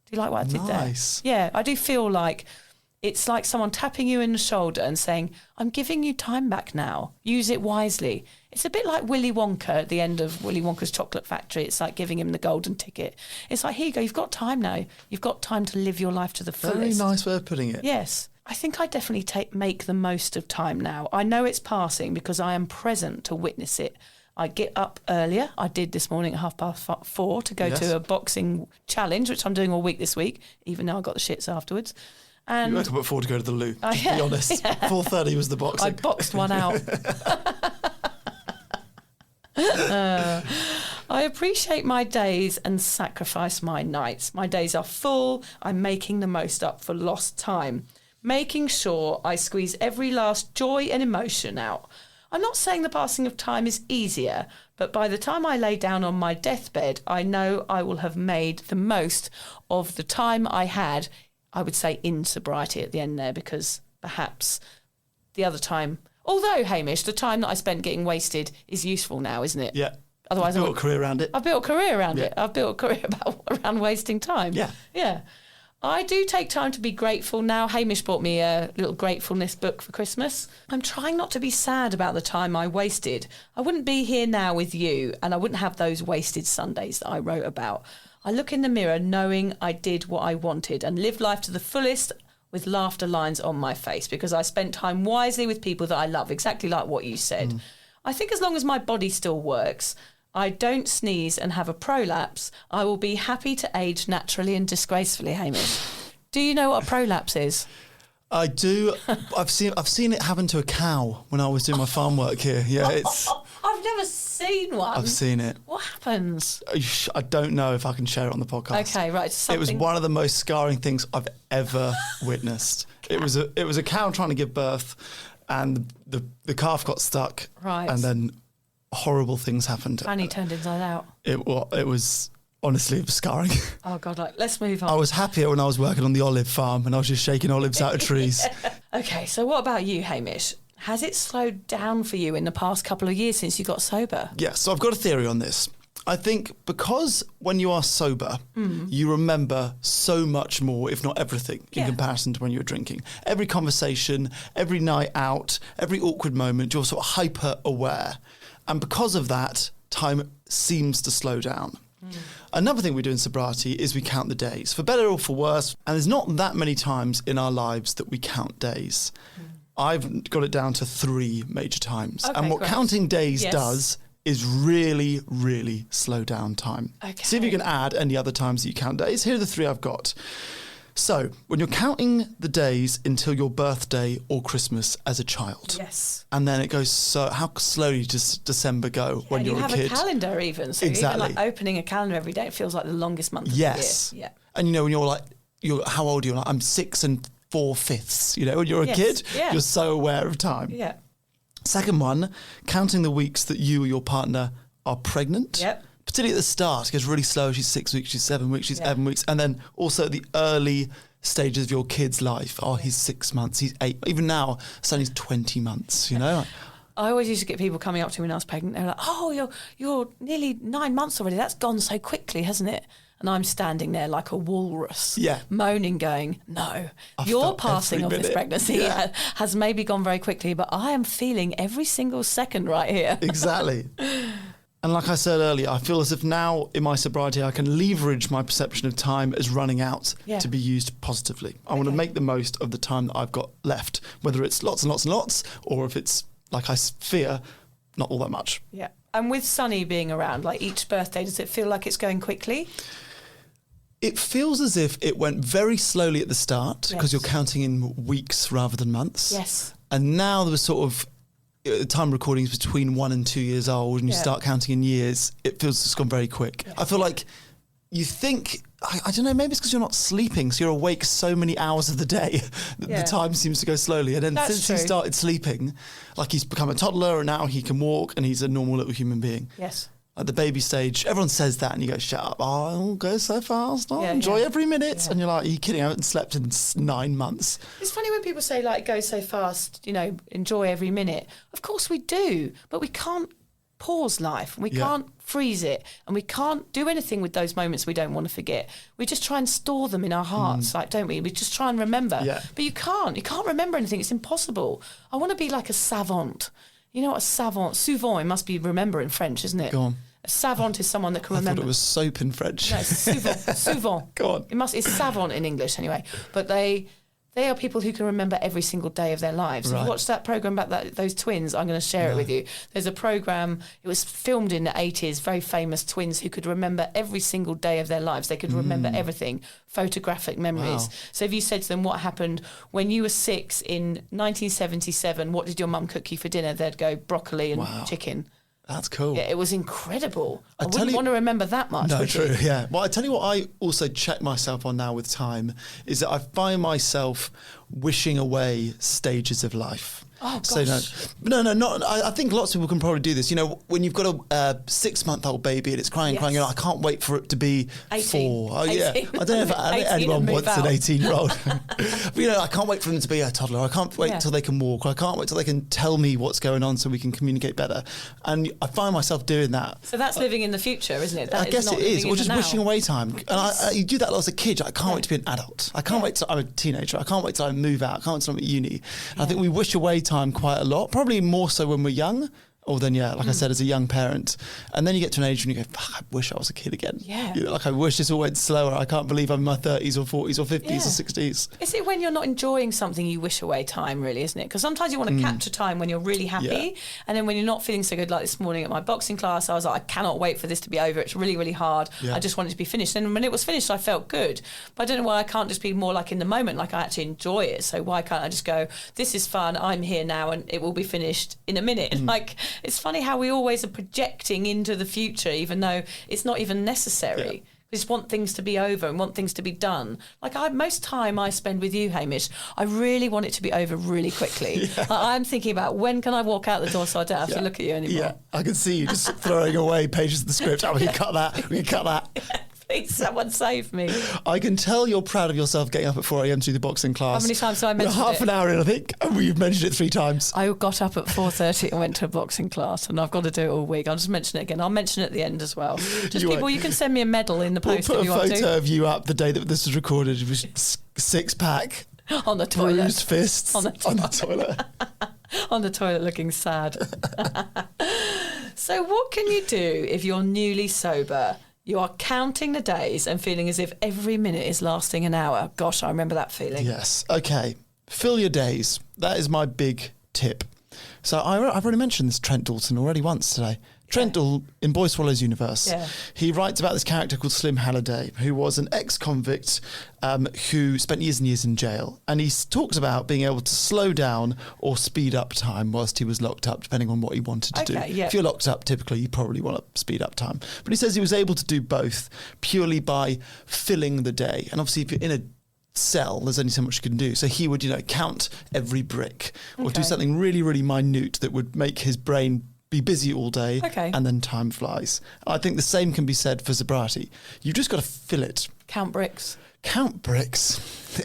Speaker 4: Do you like what I did there?
Speaker 5: Nice.
Speaker 4: Yeah, I do feel like it's like someone tapping you in the shoulder and saying, "I'm giving you time back now. Use it wisely." It's a bit like Willy Wonka at the end of Willy Wonka's Chocolate Factory. It's like giving him the golden ticket. It's like, here you go, you've got time now. You've got time to live your life to the fullest.
Speaker 5: Very nice way of putting it.
Speaker 4: Yes. I think I definitely make the most of time now. I know it's passing because I am present to witness it. I get up earlier. I did this morning at 4:30 to go
Speaker 5: Yes.
Speaker 4: to a boxing challenge, which I'm doing all week this week, even though I got the shits afterwards. And
Speaker 5: You woke up at 4 to go to the loo.
Speaker 4: Oh,
Speaker 5: Just
Speaker 4: yeah.
Speaker 5: be honest. 4:30 was the boxing.
Speaker 4: I boxed one out. I appreciate my days and sacrifice my nights. My days are full. I'm making the most up for lost time, making sure I squeeze every last joy and emotion out. I'm not saying the passing of time is easier, but by the time I lay down on my deathbed, I know I will have made the most of the time I had, I would say, in sobriety at the end there, because perhaps the other time, although, Hamish, the time that I spent getting wasted is useful now, isn't it?
Speaker 5: Yeah.
Speaker 4: Otherwise,
Speaker 5: You've built a career around it.
Speaker 4: I've built a career around
Speaker 5: Yeah.
Speaker 4: it. I've built a career around wasting time.
Speaker 5: Yeah.
Speaker 4: Yeah. I do take time to be grateful now. Hamish bought me a little gratefulness book for Christmas. I'm trying not to be sad about the time I wasted. I wouldn't be here now with you, and I wouldn't have those wasted Sundays that I wrote about. I look in the mirror knowing I did what I wanted and lived life to the fullest with laughter lines on my face because I spent time wisely with people that I love, exactly like what you said. I think as long as my body still works, I don't sneeze and have a prolapse, I will be happy to age naturally and disgracefully, Hamish. Do you know what a prolapse is?
Speaker 5: I do. I've seen it happen to a cow when I was doing my farm work here. Yeah,
Speaker 4: I've never seen one.
Speaker 5: I've seen it.
Speaker 4: What happens?
Speaker 5: I don't know if I can share it on the podcast.
Speaker 4: Okay, right.
Speaker 5: It was one of the most scarring things I've ever witnessed. It was a cow trying to give birth, and the calf got stuck.
Speaker 4: Right.
Speaker 5: And then horrible things happened.
Speaker 4: Fanny turned inside out.
Speaker 5: It was honestly, it was scarring.
Speaker 4: Oh, God, let's move on.
Speaker 5: I was happier when I was working on the olive farm and I was just shaking olives out of trees.
Speaker 4: Okay, so what about you, Hamish? Has it slowed down for you in the past couple of years since you got sober?
Speaker 5: Yeah, so I've got a theory on this. I think because when you are sober, you remember so much more, if not everything, in
Speaker 4: Yeah.
Speaker 5: comparison to when you were drinking. Every conversation, every night out, every awkward moment, you're sort of hyper aware. And because of that, time seems to slow down. Another thing we do in sobriety is we count the days, for better or for worse. And there's not that many times in our lives that we count days. I've got it down to 3 major times.
Speaker 4: Okay,
Speaker 5: and what
Speaker 4: great.
Speaker 5: counting days
Speaker 4: Yes.
Speaker 5: does is really, really slow down time.
Speaker 4: Okay.
Speaker 5: See if you can add any other times that you count days. Here are the 3 I've got. So, when you're counting the days until your birthday or Christmas as a child.
Speaker 4: Yes.
Speaker 5: And then it goes, so how slowly does December go when
Speaker 4: And
Speaker 5: you're
Speaker 4: you
Speaker 5: a
Speaker 4: have
Speaker 5: kid?
Speaker 4: a calendar even. So
Speaker 5: Exactly.
Speaker 4: even like opening a calendar every day, it feels like the longest month of
Speaker 5: Yes.
Speaker 4: the year.
Speaker 5: And you know, when you're how old are you? Like, I'm 6 4/5. You know, when you're a
Speaker 4: Yes,
Speaker 5: kid,
Speaker 4: yeah.
Speaker 5: you're so aware of time.
Speaker 4: Yeah.
Speaker 5: Second one, counting the weeks that you or your partner are pregnant.
Speaker 4: Yep.
Speaker 5: Particularly at the start, it goes really slow. She's 6 weeks, she's 7 weeks, she's 11 weeks. And then also the early stages of your kid's life. Oh, he's 6 months, he's 8. Even now, Sonny's 20 months, you know?
Speaker 4: I always used to get people coming up to me when I was pregnant. They're like, "Oh, you're nearly 9 months already. That's gone so quickly, hasn't it?" And I'm standing there like a walrus, moaning, going, "No, your passing of this pregnancy has maybe gone very quickly, but I am feeling every single second right here."
Speaker 5: Exactly. And like I said earlier, I feel as if now in my sobriety, I can leverage my perception of time as running out to be used positively. I want to make the most of the time that I've got left, whether it's lots and lots and lots, or if it's, like I fear, not all that much.
Speaker 4: Yeah. And with Sonny being around, like each birthday, does it feel like it's going quickly?
Speaker 5: It feels as if it went very slowly at the start because you're counting in weeks rather than months.
Speaker 4: Yes.
Speaker 5: And now there was sort of time recordings between 1 and 2 years old and you start counting in years, it feels it's gone very quick. I feel like you think, I don't know, maybe it's because you're not sleeping, so you're awake so many hours of the day that the time seems to go slowly. And then since he started sleeping, like he's become a toddler and now he can walk and he's a normal little human being.
Speaker 4: Yes.
Speaker 5: At the baby stage, everyone says that and you go, shut up, oh, it'll go so fast, enjoy every minute. And you're like, are you kidding? I haven't slept in 9 months.
Speaker 4: It's funny when people say, like, go so fast, you know, enjoy every minute. Of course we do, but we can't pause life. We can't freeze it, and we can't do anything with those moments we don't want to forget. We just try and store them in our hearts, like, don't we? We just try and remember.
Speaker 5: Yeah.
Speaker 4: But you can't remember anything. It's impossible. I want to be like a savant. You know what a savant, souvent, it must be remember in French, isn't it?
Speaker 5: Go on.
Speaker 4: A savant is someone that can remember.
Speaker 5: I thought it was soap in French.
Speaker 4: No, it's souvent.
Speaker 5: Go on.
Speaker 4: It's savant in English anyway. But they are people who can remember every single day of their lives. If you watch that programme about those twins, I'm going to share it with you. There's a programme, it was filmed in the 80s, very famous twins who could remember every single day of their lives. They could remember everything, photographic memories.
Speaker 5: Wow.
Speaker 4: So if you said to them what happened when you were 6 in 1977, what did your mum cook you for dinner? They'd go broccoli and chicken.
Speaker 5: That's cool.
Speaker 4: Yeah, it was incredible. I
Speaker 5: tell
Speaker 4: wouldn't
Speaker 5: you,
Speaker 4: want to remember that much.
Speaker 5: No, true, yeah. Well, I tell you what I also check myself on now with time is that I find myself wishing away stages of life.
Speaker 4: Oh, gosh.
Speaker 5: So not. I think lots of people can probably do this. You know, when you've got a 6-month-old baby and it's crying, you're like, I can't wait for it to be
Speaker 4: 18.
Speaker 5: 4. Oh, yeah. I don't know if anyone wants an 18-year-old. But, you know, I can't wait for them to be a toddler. I can't wait till they can walk. I can't wait till they can tell me what's going on so we can communicate better. And I find myself doing that.
Speaker 4: So that's living in the future, isn't it?
Speaker 5: I guess it is. Or just wishing away time. And you do that as a kid. I can't wait to be an adult. I can't wait till I'm a teenager. I can't wait till I move out. I can't wait till I'm at uni. And I think we wish away time quite a lot. Probably more so when we're young, or then like I said, as a young parent. And then you get to an age when you go, fuck, I wish I was a kid again.
Speaker 4: Yeah.
Speaker 5: You know, like I wish this all went slower. I can't believe I'm in my 30s or 40s or 50s or 60s.
Speaker 4: Is it when you're not enjoying something you wish away time, really, isn't it? Because sometimes you want to capture time when you're really happy, and then when you're not feeling so good, like this morning at my boxing class, I was like, I cannot wait for this to be over. It's really, really hard. I just want it to be finished. And when it was finished, I felt good. But I don't know why I can't just be more like in the moment, like I actually enjoy it. So why can't I just go, this is fun, I'm here now, and it will be finished in a minute. Like, it's funny how we always are projecting into the future, even though it's not even necessary. We just want things to be over and want things to be done. Like most time I spend with you, Hamish, I really want it to be over really quickly. Like, I'm thinking about when can I walk out the door so I don't have to look at you anymore.
Speaker 5: Yeah, I can see you just throwing away pages of the script. We can cut that. We can cut that.
Speaker 4: Please, someone save me.
Speaker 5: I can tell you're proud of yourself getting up at 4 a.m. to do the boxing class.
Speaker 4: How many times have I mentioned
Speaker 5: half an hour in, I think, and we've mentioned it 3 times.
Speaker 4: I got up at 4:30 and went to a boxing class, and I've got to do it all week. I'll just mention it again. I'll mention it at the end as well. Just you can send me a medal in the post
Speaker 5: we'll
Speaker 4: if you want to.
Speaker 5: put a photo of you up the day that this was recorded. It was 6-pack.
Speaker 4: On the toilet.
Speaker 5: Bruised fists.
Speaker 4: On the toilet. On the toilet looking sad. So what can you do if you're newly sober? You are counting the days and feeling as if every minute is lasting an hour. Gosh, I remember that feeling.
Speaker 5: Yes. Okay. Fill your days. That is my big tip. So I've already mentioned this Trent Dalton already once today. Trent Dalton in Boy Swallows Universe. He writes about this character called Slim Halliday, who was an ex-convict who spent years and years in jail. And he talks about being able to slow down or speed up time whilst he was locked up, depending on what he wanted to do. If you're locked up, typically you probably want to speed up time. But he says he was able to do both purely by filling the day. And obviously if you're in a cell, there's only so much you can do. So he would, count every brick or do
Speaker 4: Okay.
Speaker 5: something really, really minute that would make his brain be busy all day,
Speaker 4: Okay.
Speaker 5: and then time flies. I think the same can be said for sobriety. You've just got to fill it.
Speaker 4: Count bricks.
Speaker 5: Count bricks.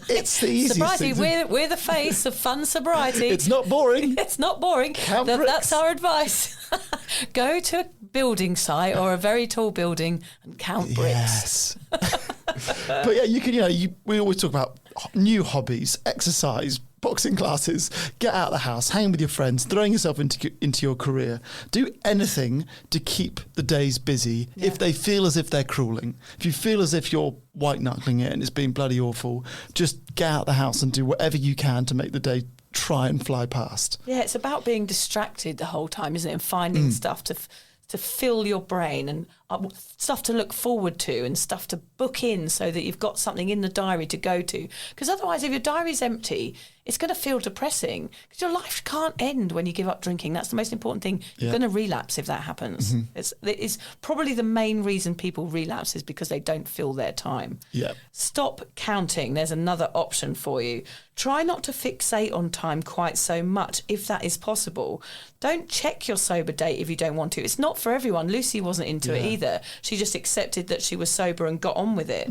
Speaker 5: It's the easiest
Speaker 4: Sobriety,
Speaker 5: thing.
Speaker 4: we're the face of fun sobriety.
Speaker 5: It's not boring.
Speaker 4: It's not boring.
Speaker 5: Count bricks.
Speaker 4: That's our advice. Go to a building site or a very tall building and count bricks.
Speaker 5: Yes. But yeah, you can, we always talk about new hobbies, exercise, boxing classes, get out of the house, hang with your friends, throwing yourself into your career. Do anything to keep the days busy if they feel as if they're crueling. If you feel as if you're white knuckling it and it's been bloody awful, just get out of the house and do whatever you can to make the day try and fly past.
Speaker 4: Yeah, it's about being distracted the whole time, isn't it? And finding stuff to fill your brain and stuff to look forward to and stuff to book in so that you've got something in the diary to go to. Because otherwise, if your diary's empty, it's going to feel depressing because your life can't end when you give up drinking. That's the most important thing. You're going to relapse if that happens. It's probably the main reason people relapse is because they don't fill their time.
Speaker 5: Yeah.
Speaker 4: Stop counting. There's another option for you. Try not to fixate on time quite so much if that is possible. Don't check your sober date if you don't want to. It's not for everyone. Lucy wasn't into it either. She just accepted that she was sober and got on with it.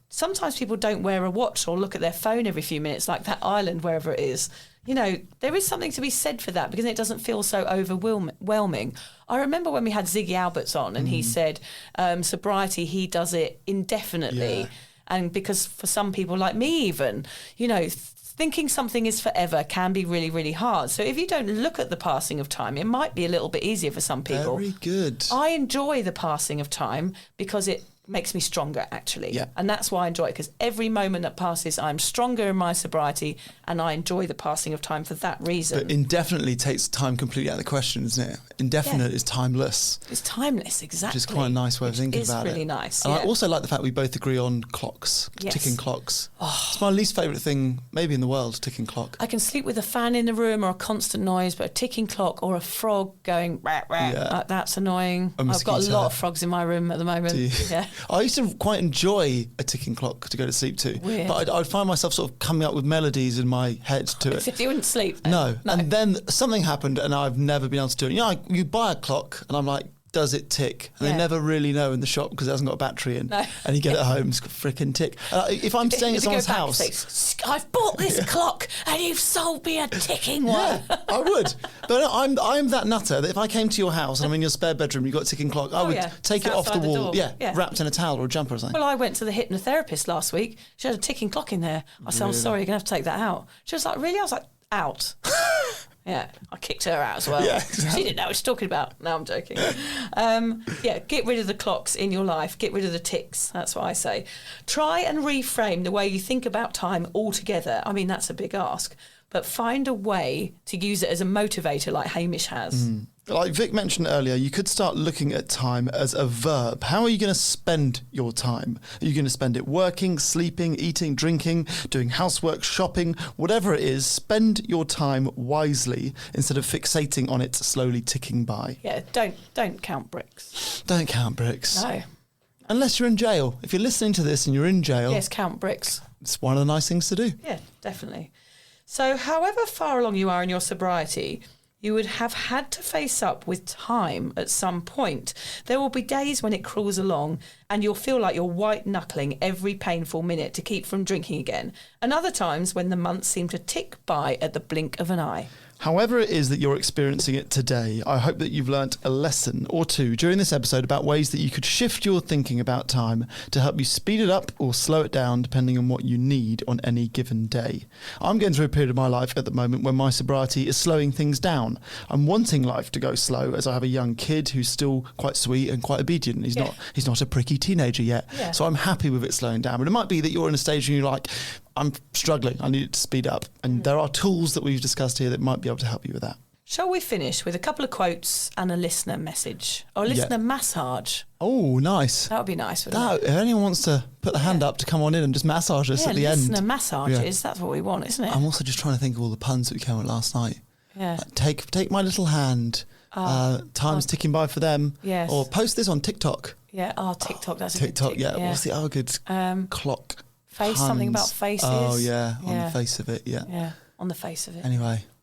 Speaker 4: Sometimes people don't wear a watch or look at their phone every few minutes, like that island, wherever it is. There is something to be said for that because it doesn't feel so overwhelming. I remember when we had Ziggy Alberts on and he said sobriety, he does it indefinitely.
Speaker 5: Yeah.
Speaker 4: And because for some people like me even, thinking something is forever can be really, really hard. So if you don't look at the passing of time, it might be a little bit easier for some people.
Speaker 5: Very good.
Speaker 4: I enjoy the passing of time because it makes me stronger, actually.
Speaker 5: Yeah.
Speaker 4: And that's why I enjoy it, because every moment that passes, I'm stronger in my sobriety, and I enjoy the passing of time for that reason.
Speaker 5: But indefinitely takes time completely out of the question, isn't it? Indefinite is timeless.
Speaker 4: It's timeless, exactly.
Speaker 5: Which is quite a nice way of thinking about it.
Speaker 4: It's really nice,
Speaker 5: And
Speaker 4: yeah.
Speaker 5: I also like the fact we both agree on clocks,
Speaker 4: Yes.
Speaker 5: ticking clocks. It's my least favourite thing, maybe in the world, ticking clock.
Speaker 4: I can sleep with a fan in the room or a constant noise, but a ticking clock or a frog going rah, rah, that's annoying.
Speaker 5: A
Speaker 4: I've got a
Speaker 5: mosquito.
Speaker 4: lot of frogs in my room at the moment.
Speaker 5: Do you?
Speaker 4: Yeah.
Speaker 5: I used to quite enjoy a ticking clock to go to sleep to.
Speaker 4: Weird.
Speaker 5: But I'd find myself sort of coming up with melodies in my head to
Speaker 4: As
Speaker 5: it.
Speaker 4: if you wouldn't sleep. then.
Speaker 5: No. And then something happened and I've never been able to do it. You buy a clock and I'm like, does it tick? And
Speaker 4: Yeah.
Speaker 5: they never really know in the shop because it hasn't got a battery in.
Speaker 4: No.
Speaker 5: And you get it home, it's got a frickin' tick. If I'm staying at
Speaker 4: If you go
Speaker 5: someone's
Speaker 4: back and
Speaker 5: house...
Speaker 4: say, I've bought this clock and you've sold me a ticking one.
Speaker 5: Yeah, I would. But I'm that nutter that if I came to your house and I'm in your spare bedroom, you've got a ticking clock, I would take
Speaker 4: It's
Speaker 5: it off the
Speaker 4: outside the
Speaker 5: wall.
Speaker 4: door.
Speaker 5: Yeah, wrapped in a towel or a jumper or something.
Speaker 4: Well, I went to the hypnotherapist last week. She had a ticking clock in there. I said, I'm sorry, you're going to have to take that out. She was like, really? I was like, out. Yeah, I kicked her out as well.
Speaker 5: Yeah, exactly.
Speaker 4: She didn't know what she's talking about. No, I'm joking. Get rid of the clocks in your life. Get rid of the ticks. That's what I say. Try and reframe the way you think about time altogether. I mean, that's a big ask. But find a way to use it as a motivator like Hamish has.
Speaker 5: Like Vic mentioned earlier, you could start looking at time as a verb. How are you going to spend your time? Are you going to spend it working, sleeping, eating, drinking, doing housework, shopping, whatever it is? Spend your time wisely instead of fixating on it slowly ticking by.
Speaker 4: Yeah, don't count bricks.
Speaker 5: Don't count bricks.
Speaker 4: No.
Speaker 5: Unless you're in jail. If you're listening to this and you're in jail,
Speaker 4: Yes, count bricks.
Speaker 5: it's one of the nice things to do.
Speaker 4: Yeah, definitely. So however far along you are in your sobriety, you would have had to face up with time at some point. There will be days when it crawls along and you'll feel like you're white knuckling every painful minute to keep from drinking again. And other times when the months seem to tick by at the blink of an eye.
Speaker 5: However it is that you're experiencing it today, I hope that you've learnt a lesson or two during this episode about ways that you could shift your thinking about time to help you speed it up or slow it down depending on what you need on any given day. I'm going through a period of my life at the moment when my sobriety is slowing things down. I'm wanting life to go slow as I have a young kid who's still quite sweet and quite obedient. He's not a pricky teenager yet.
Speaker 4: Yeah.
Speaker 5: So I'm happy with it slowing down. But it might be that you're in a stage where you're like, I'm struggling, I need it to speed up. And there are tools that we've discussed here that might be able to help you with that.
Speaker 4: Shall we finish with a couple of quotes and a listener message? Or a listener massage?
Speaker 5: Oh, nice.
Speaker 4: That would be nice, wouldn't it?
Speaker 5: If anyone wants to put the hand up to come on in and just massage us at the end.
Speaker 4: Listener massages, that's what we want, isn't it?
Speaker 5: I'm also just trying to think of all the puns that we came up with last night.
Speaker 4: Yeah.
Speaker 5: Like, take my little hand. Time's ticking by for them.
Speaker 4: Yes.
Speaker 5: Or post this on TikTok.
Speaker 4: Yeah, TikTok, that's a
Speaker 5: TikTok,
Speaker 4: good
Speaker 5: yeah. What's the other good clock?
Speaker 4: Face, something about faces.
Speaker 5: Oh, yeah, on the face of it, yeah.
Speaker 4: Yeah, on the face of it.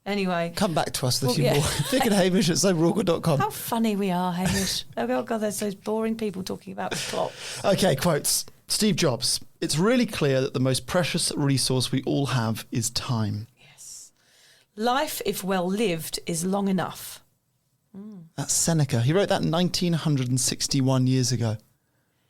Speaker 5: Anyway, come back to us with a few
Speaker 4: yeah.
Speaker 5: more. Vic and Hamish at soberawkward.com.
Speaker 4: How funny we are, Hamish. Oh, God, there's those boring people talking about clocks.
Speaker 5: Okay, quotes. Steve Jobs. It's really clear that the most precious resource we all have is time.
Speaker 4: Yes. Life, if well lived, is long enough.
Speaker 5: That's Seneca. He wrote that 1961 years ago.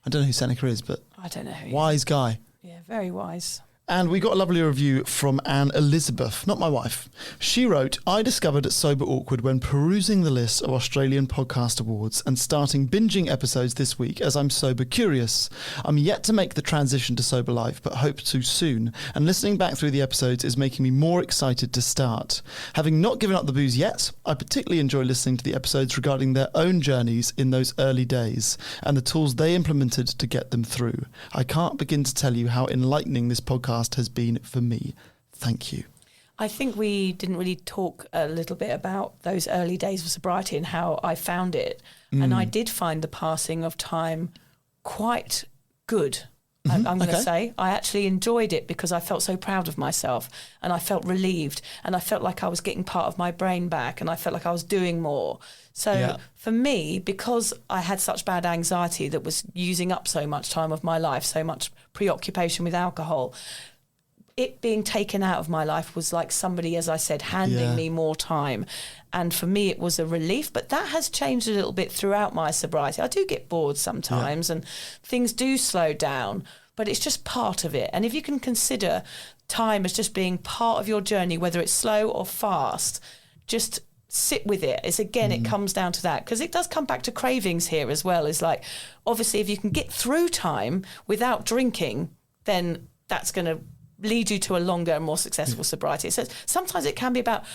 Speaker 5: I don't know who Seneca is, but
Speaker 4: I don't know who.
Speaker 5: Wise guy.
Speaker 4: Yeah, very wise.
Speaker 5: And we got a lovely review from Anne Elizabeth, not my wife. She wrote, I discovered at Sober Awkward when perusing the list of Australian podcast awards and starting binging episodes this week as I'm sober curious. I'm yet to make the transition to sober life, but hope to soon. And listening back through the episodes is making me more excited to start. Having not given up the booze yet, I particularly enjoy listening to the episodes regarding their own journeys in those early days and the tools they implemented to get them through. I can't begin to tell you how enlightening this podcast has been for me. Thank you.
Speaker 4: I think we didn't really talk a little bit about those early days of sobriety and how I found it. And I did find the passing of time quite good. I'm going to say I actually enjoyed it because I felt so proud of myself and I felt relieved and I felt like I was getting part of my brain back and I felt like I was doing more. So for me, because I had such bad anxiety that was using up so much time of my life, so much preoccupation with alcohol, it being taken out of my life was like somebody, as I said, handing me more time. And for me, it was a relief. But that has changed a little bit throughout my sobriety. I do get bored sometimes and things do slow down, but it's just part of it. And if you can consider time as just being part of your journey, whether it's slow or fast, just sit with it. It's again, it comes down to that, because it does come back to cravings here as well. It's like, obviously, if you can get through time without drinking, then that's going to lead you to a longer and more successful sobriety. So sometimes it can be about,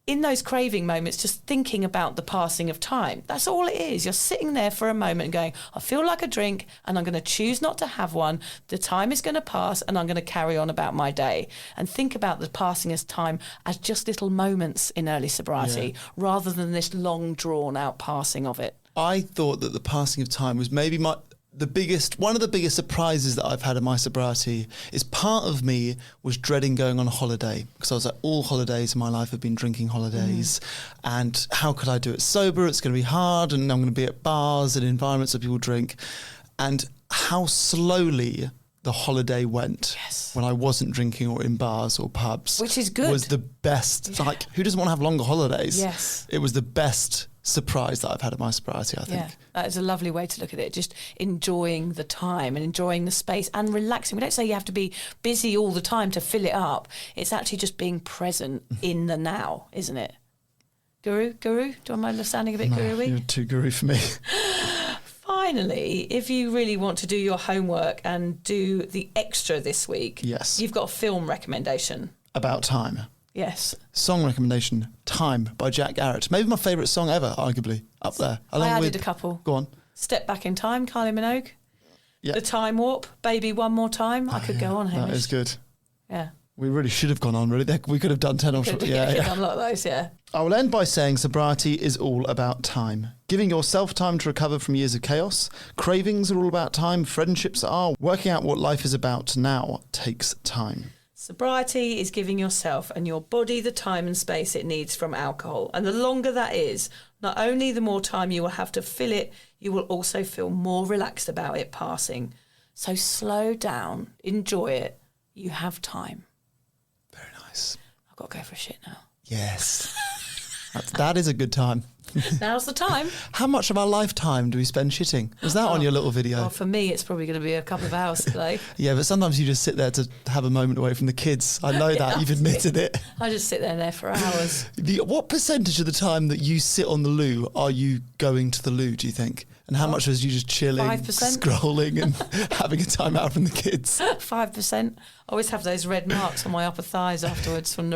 Speaker 4: in those craving moments, just thinking about the passing of time. That's all it is. You're sitting there for a moment and going, I feel like a drink and I'm going to choose not to have one. The time is going to pass and I'm going to carry on about my day. And think about the passing of time as just little moments in early sobriety rather than this long drawn out passing of it.
Speaker 5: I thought that the passing of time was maybe one of the biggest surprises that I've had in my sobriety. Is part of me was dreading going on a holiday, because I was like, all holidays in my life have been drinking holidays, and how could I do it sober? It's going to be hard, and I'm going to be at bars and environments where people drink, and how slowly the holiday went when I wasn't drinking or in bars or pubs,
Speaker 4: which is good,
Speaker 5: was the best. It's like, who doesn't want to have longer holidays?
Speaker 4: Yes,
Speaker 5: it was the best surprise that I've had at my sobriety, I think.
Speaker 4: Yeah, that is a lovely way to look at it. Just enjoying the time and enjoying the space and relaxing. We don't say you have to be busy all the time to fill it up. It's actually just being present in the now, isn't it? Guru? Do I mind sounding a bit guru-y?
Speaker 5: You're too guru for me.
Speaker 4: Finally, if you really want to do your homework and do the extra this week, you've got a film recommendation.
Speaker 5: About time.
Speaker 4: Yes.
Speaker 5: Song recommendation, Time by Jack Garrett. Maybe my favourite song ever, arguably, up there.
Speaker 4: I added a couple.
Speaker 5: Go on.
Speaker 4: Step Back in Time, Kylie Minogue. Yeah. The Time Warp, Baby One More Time. I could go on, Hamish.
Speaker 5: That is good.
Speaker 4: Yeah.
Speaker 5: We really should have gone on, really. We could have done 10 or so.
Speaker 4: We could have done a lot of those,
Speaker 5: I will end by saying sobriety is all about time. Giving yourself time to recover from years of chaos. Cravings are all about time. Friendships are. Working out what life is about now takes time.
Speaker 4: Sobriety is giving yourself and your body the time and space it needs from alcohol. And the longer that is, not only the more time you will have to fill it, you will also feel more relaxed about it passing. So slow down, enjoy it. You have time.
Speaker 5: Very nice.
Speaker 4: I've got to go for a shit now.
Speaker 5: Yes. that is a good time.
Speaker 4: Now's the time.
Speaker 5: How much of our lifetime do we spend shitting? Was that on your little video?
Speaker 4: Well, for me, it's probably going to be a couple of hours today.
Speaker 5: Yeah, but sometimes you just sit there to have a moment away from the kids. I know that. You've admitted it.
Speaker 4: I just sit there for hours.
Speaker 5: What percentage of the time that you sit on the loo are you going to the loo, do you think? And how much is you just chilling,
Speaker 4: 5%.
Speaker 5: Scrolling and having a time out from the kids?
Speaker 4: 5%. I always have those red marks on my upper thighs afterwards from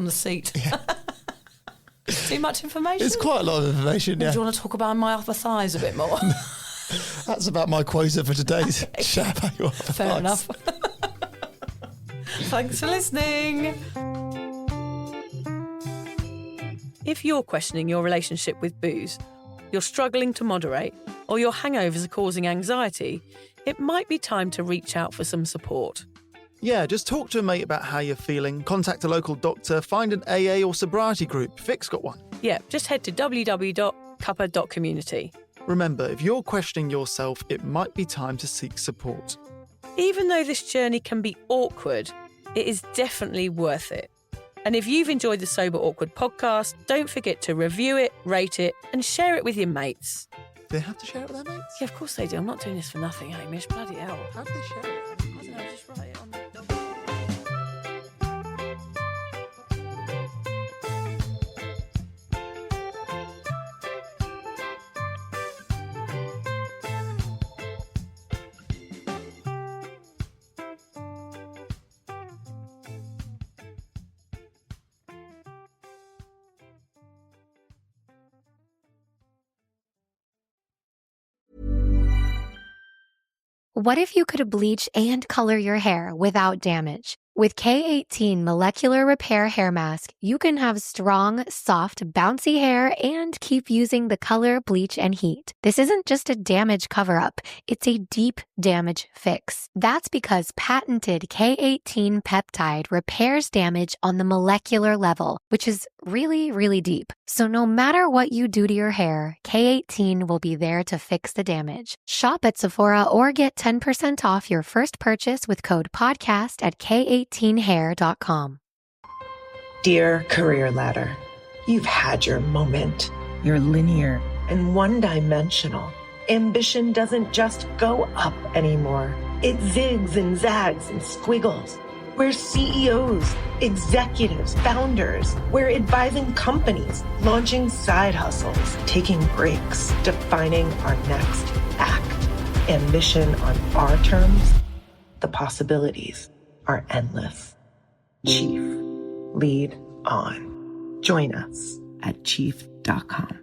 Speaker 4: the seat. Yeah. Too much information?
Speaker 5: It's quite a lot of information, yeah.
Speaker 4: Do you want to talk about my upper thighs a bit more?
Speaker 5: That's about my quota for today's chat about your upper thighs.
Speaker 4: Fair enough. Thanks for listening. If you're questioning your relationship with booze, you're struggling to moderate, or your hangovers are causing anxiety, it might be time to reach out for some support.
Speaker 3: Yeah, just talk to a mate about how you're feeling, contact a local doctor, find an AA or sobriety group. Vic's got one.
Speaker 4: Yeah, just head to www.cuppa.community.
Speaker 3: Remember, if you're questioning yourself, it might be time to seek support.
Speaker 4: Even though this journey can be awkward, it is definitely worth it. And if you've enjoyed the Sober Awkward podcast, don't forget to review it, rate it, and share it with your mates.
Speaker 3: Do they have to share it with their mates?
Speaker 4: Yeah, of course they do. I'm not doing this for nothing, Hamish. Bloody hell.
Speaker 3: How do they share it?
Speaker 4: I don't know, just write it on the...
Speaker 6: What if you could bleach and color your hair without damage? With K18 Molecular Repair Hair Mask, you can have strong, soft, bouncy hair and keep using the color, bleach, and heat. This isn't just a damage cover-up. It's a deep damage fix. That's because patented K18 peptide repairs damage on the molecular level, which is really, really deep. So no matter what you do to your hair, K18 will be there to fix the damage. Shop at Sephora or get 10% off your first purchase with code PODCAST at K18hair.com.
Speaker 7: Dear Career Ladder, you've had your moment. You're linear and one-dimensional. Ambition doesn't just go up anymore. It zigs and zags and squiggles. We're CEOs, executives, founders. We're advising companies, launching side hustles, taking breaks, defining our next act. Ambition on our terms, the possibilities are endless. Chief, lead on. Join us at chief.com.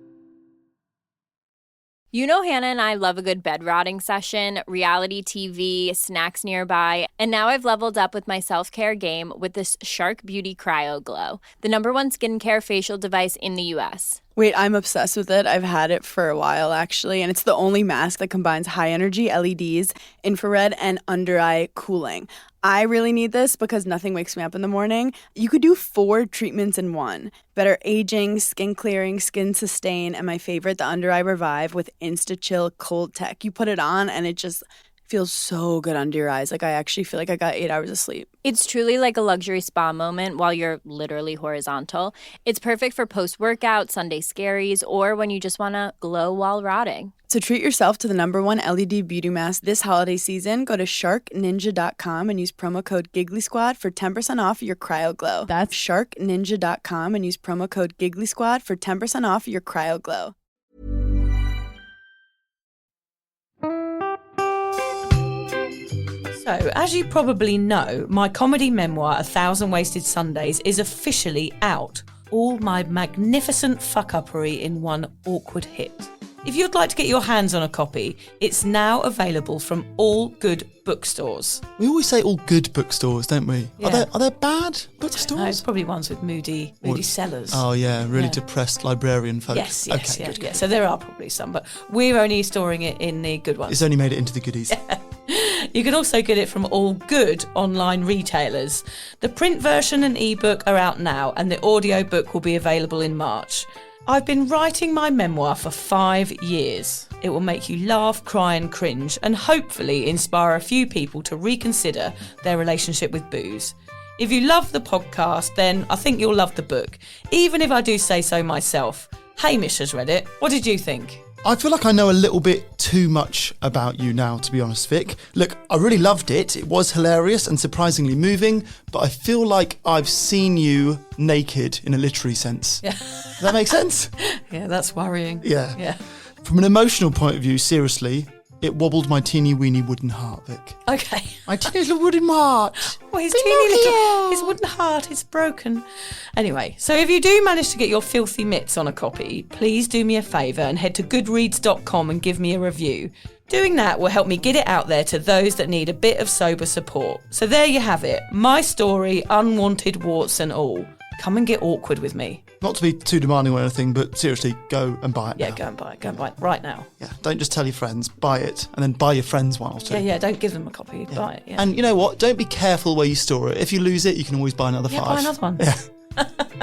Speaker 8: You know, Hannah and I love a good bed rotting session, reality TV, snacks nearby, and now I've leveled up with my self-care game with this Shark Beauty Cryo Glow, the #1 skincare facial device in the U.S.
Speaker 9: Wait, I'm obsessed with it. I've had it for a while, actually, and it's the only mask that combines high-energy LEDs, infrared, and under-eye cooling. I really need this because nothing wakes me up in the morning. You could do 4 treatments in one. Better aging, skin clearing, skin sustain, and my favorite, the under-eye revive with Insta-Chill Cold Tech. You put it on and it just feels so good under your eyes. Like, I actually feel like I got 8 hours of sleep.
Speaker 8: It's truly like a luxury spa moment while you're literally horizontal. It's perfect for post-workout, Sunday scaries, or when you just want to glow while rotting.
Speaker 9: So treat yourself to the #1 LED beauty mask this holiday season. Go to sharkninja.com and use promo code Giggly Squad for 10% off your Cryo Glow. That's sharkninja.com and use promo code Giggly Squad for 10% off your Cryo Glow.
Speaker 4: So, as you probably know, my comedy memoir, 1,000 Wasted Sundays, is officially out. All my magnificent fuck-uppery in one awkward hit. If you'd like to get your hands on a copy, it's now available from all good bookstores.
Speaker 5: We always say all good bookstores, don't we?
Speaker 4: Yeah.
Speaker 5: Are there bad
Speaker 4: No,
Speaker 5: bookstores?
Speaker 4: probably ones with moody sellers.
Speaker 5: Oh yeah, really
Speaker 4: Yeah.
Speaker 5: depressed librarian folk.
Speaker 4: Yes,
Speaker 5: Okay,
Speaker 4: yeah. So there are probably some, but we're only storing it in the good ones.
Speaker 5: It's only made it into the goodies.
Speaker 4: You can also get it from all good online retailers. The print version and ebook are out now, and the audiobook will be available in March. I've been writing my memoir for 5 years. It will make you laugh, cry and cringe, and hopefully inspire a few people to reconsider their relationship with booze. If you love the podcast, then I think you'll love the book, even if I do say so myself. Hamish has read it. What did you think?
Speaker 5: I feel like I know a little bit too much about you now, to be honest, Vic. Look, I really loved it. It was hilarious and surprisingly moving, but I feel like I've seen you naked in a literary sense.
Speaker 4: Yeah.
Speaker 5: Does that make sense?
Speaker 4: Yeah, that's worrying.
Speaker 5: Yeah. From an emotional point of view, seriously, it wobbled my teeny weeny wooden heart, Vic.
Speaker 4: Okay.
Speaker 5: My teeny little wooden heart.
Speaker 4: Well, his wooden heart is broken. Anyway, so if you do manage to get your filthy mitts on a copy, please do me a favour and head to goodreads.com and give me a review. Doing that will help me get it out there to those that need a bit of sober support. So there you have it. My story, unwanted warts and all. Come and get awkward with me.
Speaker 5: Not to be too demanding or anything, but seriously, go and buy it
Speaker 4: Yeah,
Speaker 5: now.
Speaker 4: go and buy it. Go and buy it right now.
Speaker 5: Yeah, don't just tell your friends, buy it, and then buy your friends one or two.
Speaker 4: Yeah, don't give them a copy. Buy it. Yeah.
Speaker 5: And you know what? Don't be careful where you store it. If you lose it, you can always buy another 5.
Speaker 4: Buy another one.
Speaker 5: Yeah.